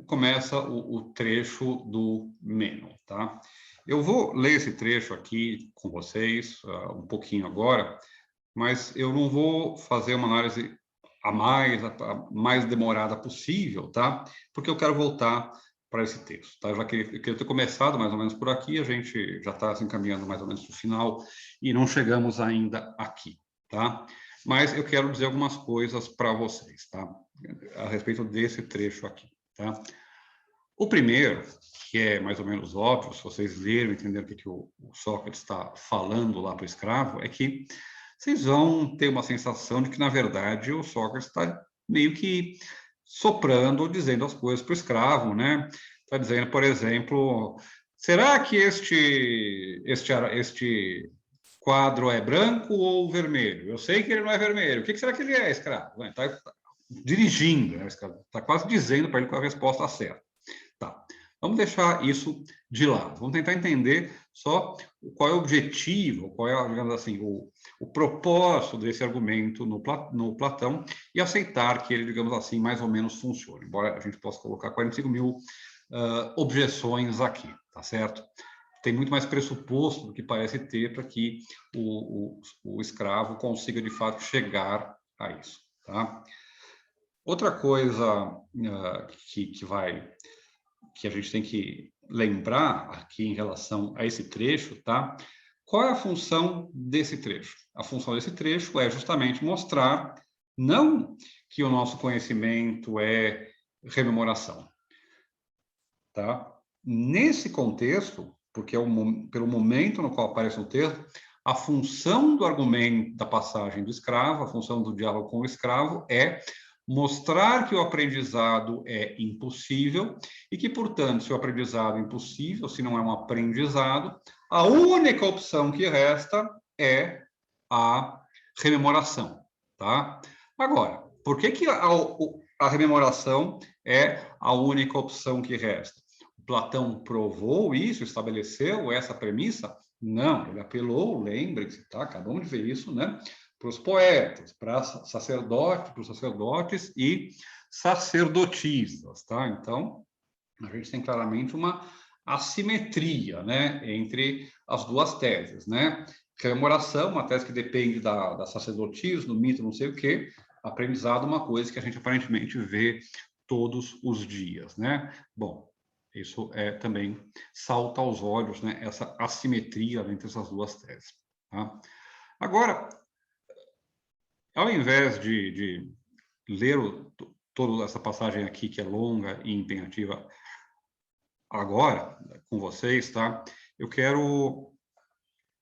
começa o trecho do Meno, tá? Eu vou ler esse trecho aqui com vocês um pouquinho agora, mas eu não vou fazer uma análise a mais demorada possível, tá? Porque eu quero voltar para esse texto, tá? Eu queria ter começado mais ou menos por aqui, a gente já está se encaminhando mais ou menos para o final e não chegamos ainda aqui, tá? Mas eu quero dizer algumas coisas para vocês, tá? A respeito desse trecho aqui, tá? O primeiro, que é mais ou menos óbvio, se vocês lerem e entenderem o que o Sócrates está falando lá para o escravo, é que vocês vão ter uma sensação de que, na verdade, o Sócrates está meio que soprando ou dizendo as coisas para o escravo, né? Está dizendo, por exemplo, será que este quadro é branco ou vermelho? Eu sei que ele não é vermelho. O que será que ele é, escravo? Está dirigindo, né? Está quase dizendo para ele qual é a resposta certa. Tá. Vamos deixar isso de lado. Vamos tentar entender só qual é o objetivo, qual é, digamos assim, o propósito desse argumento no Platão e aceitar que ele, digamos assim, mais ou menos funcione. Embora a gente possa colocar 45 mil objeções aqui, tá certo? Tem muito mais pressuposto do que parece ter para que o escravo consiga, de fato, chegar a isso, tá? Outra coisa que a gente tem que lembrar aqui em relação a esse trecho, tá? Qual é a função desse trecho? A função desse trecho é justamente mostrar não que o nosso conhecimento é rememoração, tá? Nesse contexto, porque pelo momento no qual aparece o texto, a função do argumento da passagem do escravo, a função do diálogo com o escravo é mostrar que o aprendizado é impossível e que, portanto, se o aprendizado é impossível, se não é um aprendizado, a única opção que resta é a rememoração, tá? Agora, por que a rememoração é a única opção que resta? Platão provou isso, estabeleceu essa premissa? Não, ele apelou, lembrem-se, tá? Cada um vê isso, né? Para os poetas, para os sacerdotes e sacerdotisas, tá? Então, a gente tem claramente uma assimetria, né, entre as duas teses, né? Rememoração, uma tese que depende da sacerdotisa, do mito, não sei o quê. Aprendizado, uma coisa que a gente aparentemente vê todos os dias, né? Bom, isso também salta aos olhos, né, essa assimetria entre essas duas teses, tá? Agora, ao invés de ler toda essa passagem aqui, que é longa e empenhativa, agora, com vocês, tá? eu quero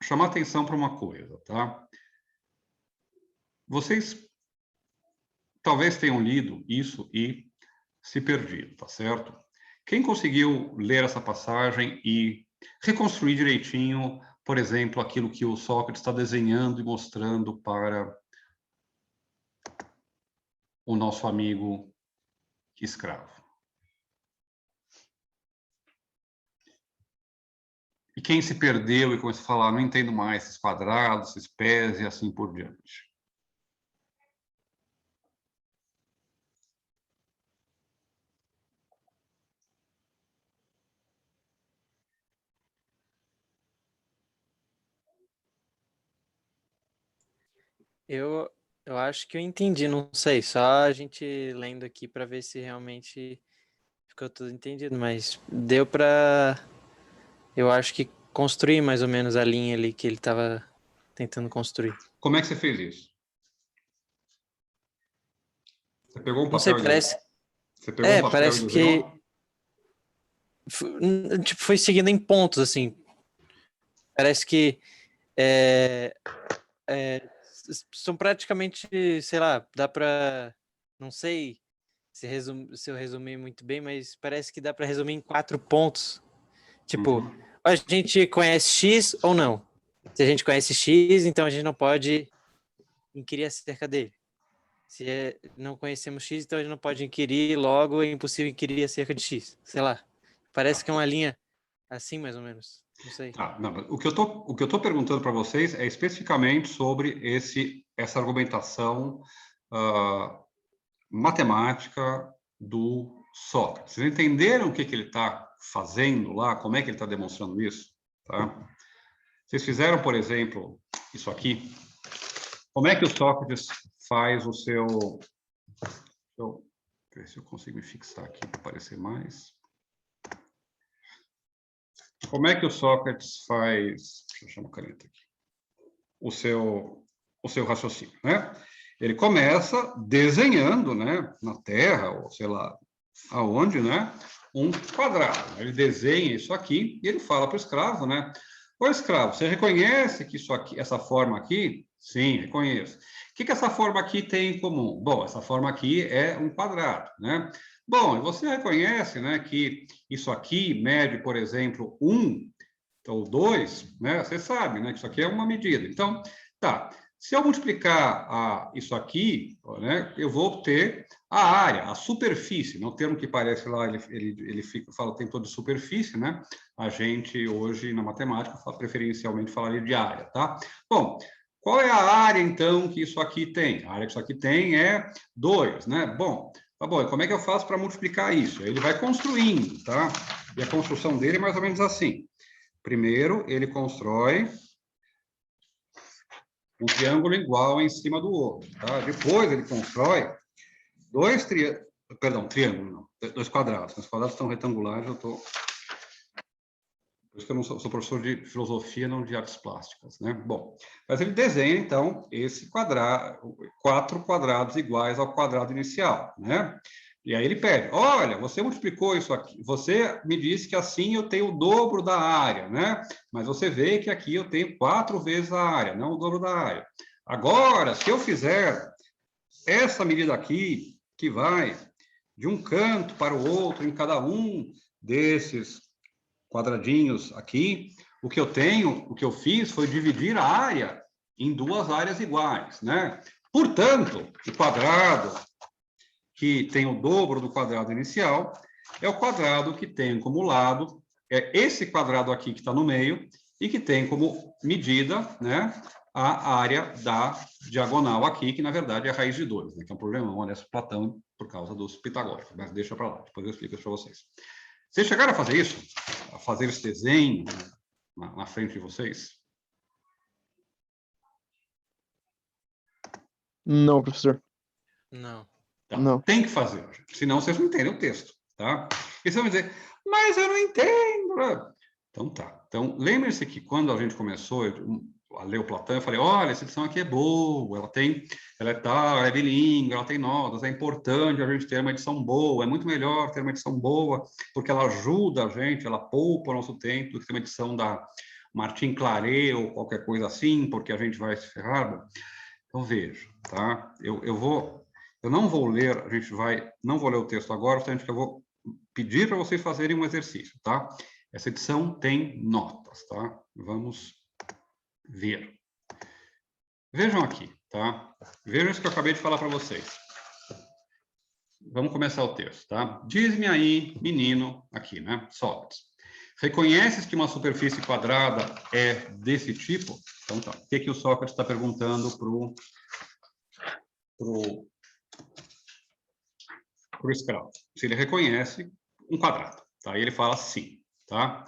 chamar atenção para uma coisa, tá? Vocês talvez tenham lido isso e se perdido, tá certo? Quem conseguiu ler essa passagem e reconstruir direitinho, por exemplo, aquilo que o Sócrates está desenhando e mostrando para o nosso amigo escravo? E quem se perdeu e começou a falar, não entendo mais esses quadrados, esses pés e assim por diante? Eu acho que eu entendi, não sei, só a gente lendo aqui para ver se realmente ficou tudo entendido, mas deu para, eu acho que construir mais ou menos a linha ali que ele estava tentando construir. Como é que você fez isso? Você pegou um Não sei, papel parece. Você pegou um papel e Parece que tipo, foi seguindo em pontos, assim. Parece que são praticamente, sei lá, dá para, não sei se eu resumi muito bem, mas parece que dá para resumir em 4 pontos. Tipo, a gente conhece X ou não? Se a gente conhece X, então a gente não pode inquirir acerca dele. Se não conhecemos X, então a gente não pode inquirir, logo é impossível inquirir acerca de X. Sei lá. Parece que é uma linha assim, mais ou menos. Não sei. Tá, não, o que eu tô perguntando para vocês é especificamente sobre essa argumentação matemática do Sócrates. Vocês entenderam o que ele está fazendo lá? Como é que ele está demonstrando isso? Tá? Vocês fizeram, por exemplo, isso aqui. Como é que o Sócrates faz o seu... Deixa eu ver se eu consigo me fixar aqui para aparecer mais. Como é que o Sócrates faz... Deixa eu chamar a caneta aqui. O seu raciocínio, né? Ele começa desenhando, né, na Terra, ou sei lá aonde, né, um quadrado. Ele desenha isso aqui e ele fala para o escravo, né? Ô escravo, você reconhece que isso aqui, essa forma aqui? Sim, reconheço. O que essa forma aqui tem em comum? Bom, essa forma aqui é um quadrado, né? Bom, você reconhece, né, que isso aqui mede, por exemplo, 1 ou 2, né? Você sabe, né, que isso aqui é uma medida. Então, tá. Se eu multiplicar isso aqui, né, eu vou obter a área, a superfície, no termo que parece lá, ele fala o tempo todo de superfície, né? A gente hoje na matemática preferencialmente falaria de área, tá? Bom, qual é a área então que isso aqui tem? A área que isso aqui tem é 2, né? Bom, tá bom, e como é que eu faço para multiplicar isso? Ele vai construindo, tá? E a construção dele é mais ou menos assim. Primeiro, ele constrói um triângulo igual em cima do outro, tá? Depois ele constrói dois triângulos, não, 2 quadrados. Os quadrados estão retangulares, eu tô... Por isso que eu não sou professor de filosofia, não de artes plásticas, né? Bom, mas ele desenha, então, esse quadrado, 4 quadrados iguais ao quadrado inicial, né? E aí ele pede, olha, você multiplicou isso aqui, você me disse que assim eu tenho o dobro da área, né? Mas você vê que aqui eu tenho 4 vezes a área, não o dobro da área. Agora, se eu fizer essa medida aqui, que vai de um canto para o outro, em cada um desses quadradinhos aqui, o que eu fiz foi dividir a área em 2 áreas iguais, né? Portanto, o quadrado que tem o dobro do quadrado inicial é o quadrado que tem como lado, é esse quadrado aqui que está no meio, e que tem como medida, né, a área da diagonal aqui, que na verdade é a raiz de 2, né, que é um problemão, honesto Platão, por causa dos pitagóricos, mas deixa para lá, depois eu explico isso para vocês. Vocês chegaram a fazer isso? A fazer esse desenho na frente de vocês? Não, professor. Não. Tá. Não. Tem que fazer, senão vocês não entendem o texto, tá? E vocês vão dizer, mas eu não entendo. Então tá. Então, lembre-se que quando a gente começou, a ler o Platão, eu falei, olha, essa edição aqui é boa, ela é bilíngue, ela tem notas, é importante a gente ter uma edição boa, é muito melhor ter uma edição boa, porque ela ajuda a gente, ela poupa o nosso tempo do que ter uma edição da Martin Claret ou qualquer coisa assim, porque a gente vai se ferrar. Então, veja, tá? Eu não vou ler, não vou ler o texto agora, portanto, que eu vou pedir para vocês fazerem um exercício, tá? Essa edição tem notas, tá? Vamos ver. Vejam aqui, tá? Vejam isso que eu acabei de falar para vocês. Vamos começar o texto, tá? Diz-me aí, menino, aqui, né? Sócrates. Reconheces que uma superfície quadrada é desse tipo? Então, tá. O que o Sócrates está perguntando pro escravo? Se ele reconhece um quadrado, tá? E ele fala sim, tá?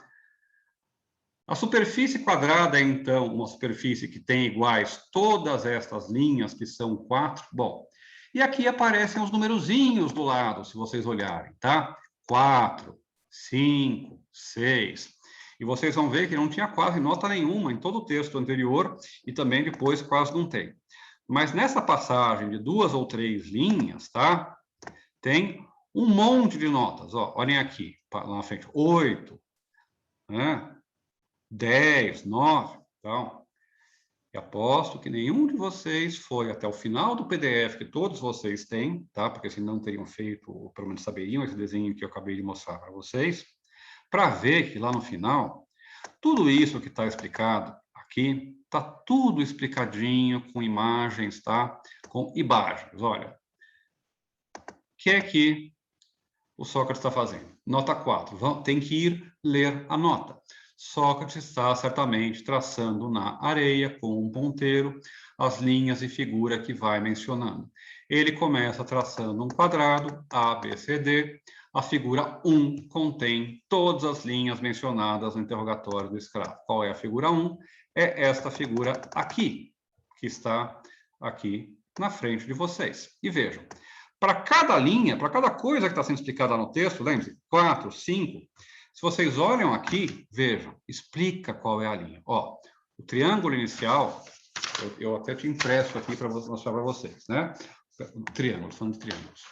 A superfície quadrada é, então, uma superfície que tem iguais todas estas linhas, que são 4. Bom, e aqui aparecem os numerozinhos do lado, se vocês olharem, tá? 4, 5, 6. E vocês vão ver que não tinha quase nota nenhuma em todo o texto anterior e também depois quase não tem. Mas nessa passagem de 2 ou 3 linhas, tá? Tem um monte de notas, ó. Olhem aqui, lá na frente, 8, né? 10, 9, então, eu aposto que nenhum de vocês foi até o final do PDF que todos vocês têm, tá? Porque senão teriam feito, ou pelo menos saberiam esse desenho que eu acabei de mostrar para vocês, para ver que lá no final, tudo isso que está explicado aqui, está tudo explicadinho, com imagens, tá? Com imagens, olha. O que é que o Sócrates está fazendo? Nota 4, tem que ir ler a nota. Sócrates está certamente traçando na areia, com um ponteiro, as linhas e figura que vai mencionando. Ele começa traçando um quadrado, A, B, C, D. A figura 1 contém todas as linhas mencionadas no interrogatório do escravo. Qual é a figura 1? É esta figura aqui, que está aqui na frente de vocês. E vejam, para cada linha, para cada coisa que está sendo explicada no texto, lembre-se, 4, 5... Se vocês olham aqui, vejam, explica qual é a linha. Ó, o triângulo inicial, eu até te empresto aqui para mostrar para vocês, né? O triângulo, falando de triângulos.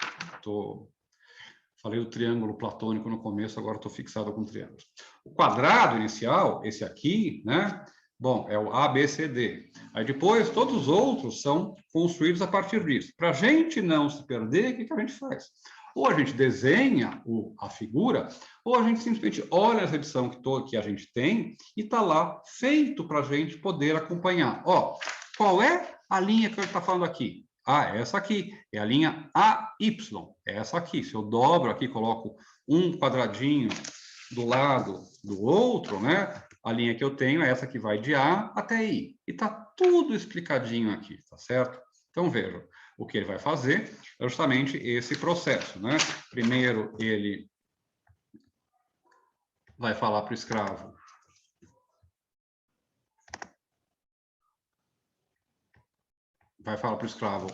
Falei do triângulo platônico no começo, agora estou fixado com triângulos. O quadrado inicial, esse aqui, né? Bom, é o A, B, C, D. Aí depois, todos os outros são construídos a partir disso. Para a gente não se perder, o que a gente faz? Ou a gente desenha a figura, ou a gente simplesmente olha essa edição que a gente tem e está lá feito para a gente poder acompanhar. Ó, qual é a linha que ele está falando aqui? Ah, essa aqui é a linha AY, é essa aqui. Se eu dobro aqui, coloco um quadradinho do lado do outro, né? A linha que eu tenho é essa que vai de A até I. E está tudo explicadinho aqui, tá certo? Então, vejam. O que ele vai fazer é justamente esse processo, né? Primeiro, ele vai falar para o escravo. Vai falar para o escravo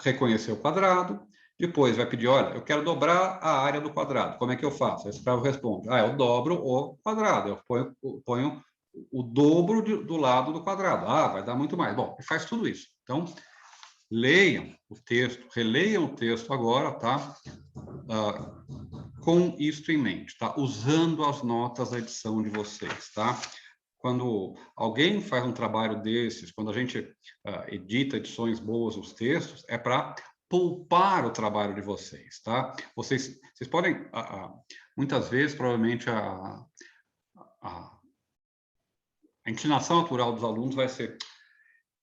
reconhecer o quadrado. Depois vai pedir, olha, eu quero dobrar a área do quadrado. Como é que eu faço? O escravo responde, eu dobro o quadrado. Eu ponho o dobro do lado do quadrado. Vai dar muito mais. Bom, ele faz tudo isso. Então, leiam o texto, releiam o texto agora, tá? Com isto em mente, tá? Usando as notas da edição de vocês, tá? Quando alguém faz um trabalho desses, quando a gente edita edições boas dos textos, é para poupar o trabalho de vocês, tá? Vocês podem, muitas vezes, provavelmente, a inclinação natural dos alunos vai ser: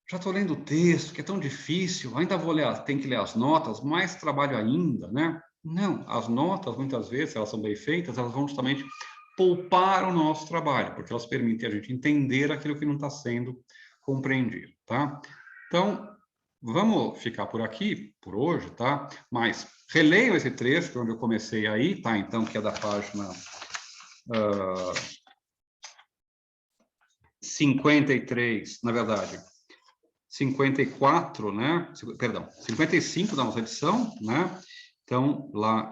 já estou lendo o texto, que é tão difícil, ainda vou ler, tem que ler as notas, mais trabalho ainda, né? Não, as notas, muitas vezes, elas são bem feitas, elas vão justamente poupar o nosso trabalho, porque elas permitem a gente entender aquilo que não está sendo compreendido, tá? Então, vamos ficar por aqui, por hoje, tá? Mas releiam esse trecho, onde eu comecei aí, tá? Então, que é da página 53, na verdade, 54, né? Perdão, 55 da nossa edição, né? Então, lá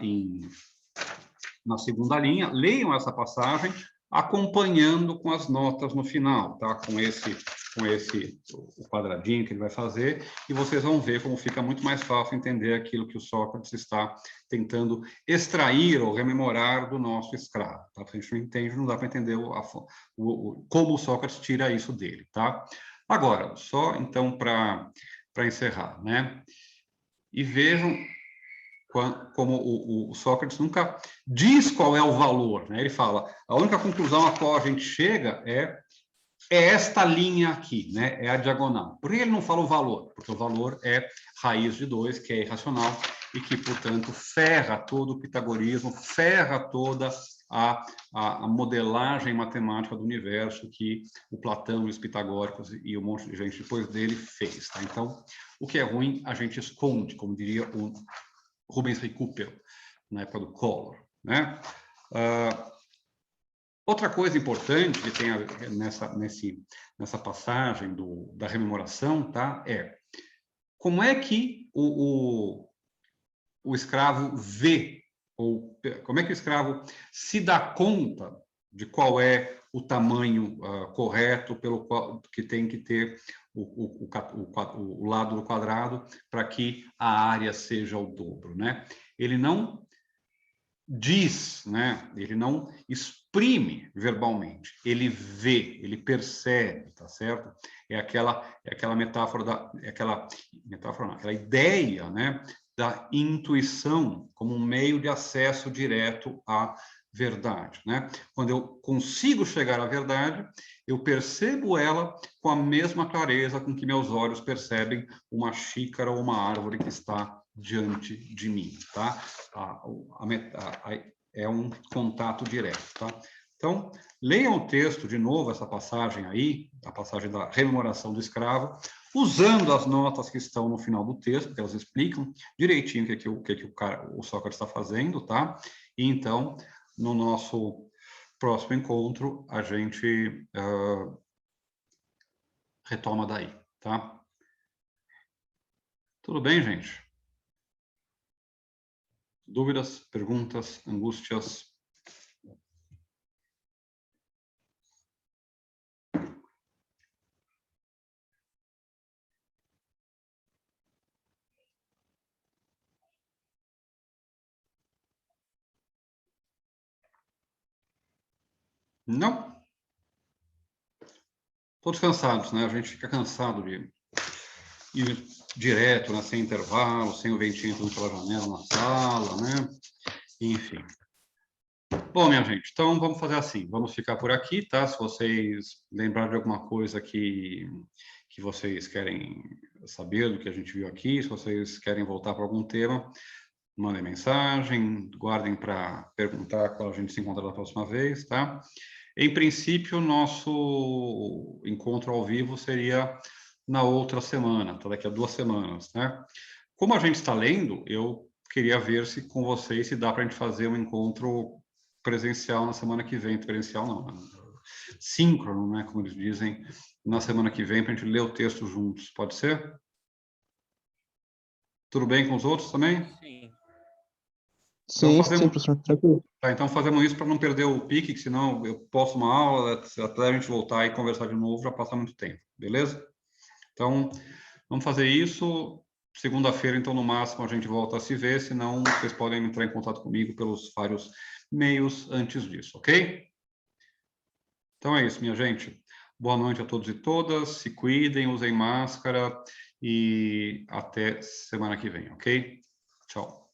na segunda linha, leiam essa passagem, acompanhando com as notas no final, tá? Com o quadradinho que ele vai fazer, e vocês vão ver como fica muito mais fácil entender aquilo que o Sócrates está tentando extrair ou rememorar do nosso escravo, tá? Se a gente não entende, não dá para entender como o Sócrates tira isso dele, tá? Agora, só então para encerrar, né? E vejam como o Sócrates nunca diz qual é o valor, né? Ele fala, a única conclusão a qual a gente chega é esta linha aqui, né? É a diagonal. Por que ele não fala o valor? Porque o valor é raiz de 2, que é irracional, e que, portanto, ferra todo o pitagorismo, ferra toda a modelagem matemática do universo que o Platão e os pitagóricos e um monte de gente depois dele fez, tá? Então, o que é ruim, a gente esconde, como diria o Rubens Recupero, na época do Collor, né? Outra coisa importante que tem nessa passagem da rememoração, tá? É como é que o escravo vê, ou como é que o escravo se dá conta de qual é o tamanho correto pelo qual que tem que ter o lado do quadrado para que a área seja o dobro, né? Ele não diz, né? Ele não exprime verbalmente, ele vê, ele percebe, tá certo? É aquela metáfora aquela ideia, né? Da intuição como um meio de acesso direto à verdade, né? Quando eu consigo chegar à verdade, eu percebo ela com a mesma clareza com que meus olhos percebem uma xícara ou uma árvore que está diante de mim, tá? É um contato direto, tá? Então, leiam o texto de novo, essa passagem aí, a passagem da rememoração do escravo, usando as notas que estão no final do texto, que elas explicam direitinho o que o Sócrates está fazendo, tá? E então, no nosso próximo encontro, a gente retoma daí, tá? Tudo bem, gente? Dúvidas, perguntas, angústias? Não? Todos cansados, né? A gente fica cansado de ir direto, né? Sem intervalo, sem o ventinho entrando pela janela na sala, né? Enfim. Bom, minha gente, então vamos fazer assim, vamos ficar por aqui, tá? Se vocês lembrarem de alguma coisa que vocês querem saber do que a gente viu aqui, se vocês querem voltar para algum tema, mandem mensagem, guardem para perguntar quando a gente se encontrar da próxima vez, tá? Em princípio, o nosso encontro ao vivo seria na outra semana, tá? Daqui a 2 semanas, né? Como a gente está lendo, eu queria ver se com vocês se dá para a gente fazer um encontro presencial na semana que vem. Presencial não, síncrono, né? Como eles dizem, na semana que vem, para a gente ler o texto juntos. Pode ser? Tudo bem com os outros também? Sim. Sim, sim, professor, tranquilo. Tá, então fazemos isso para não perder o pique, que senão eu posto uma aula, até a gente voltar e conversar de novo, já passa muito tempo, beleza? Então, vamos fazer isso. Segunda-feira, então, no máximo, a gente volta a se ver, senão vocês podem entrar em contato comigo pelos vários meios antes disso, ok? Então é isso, minha gente. Boa noite a todos e todas, se cuidem, usem máscara e até semana que vem, ok? Tchau.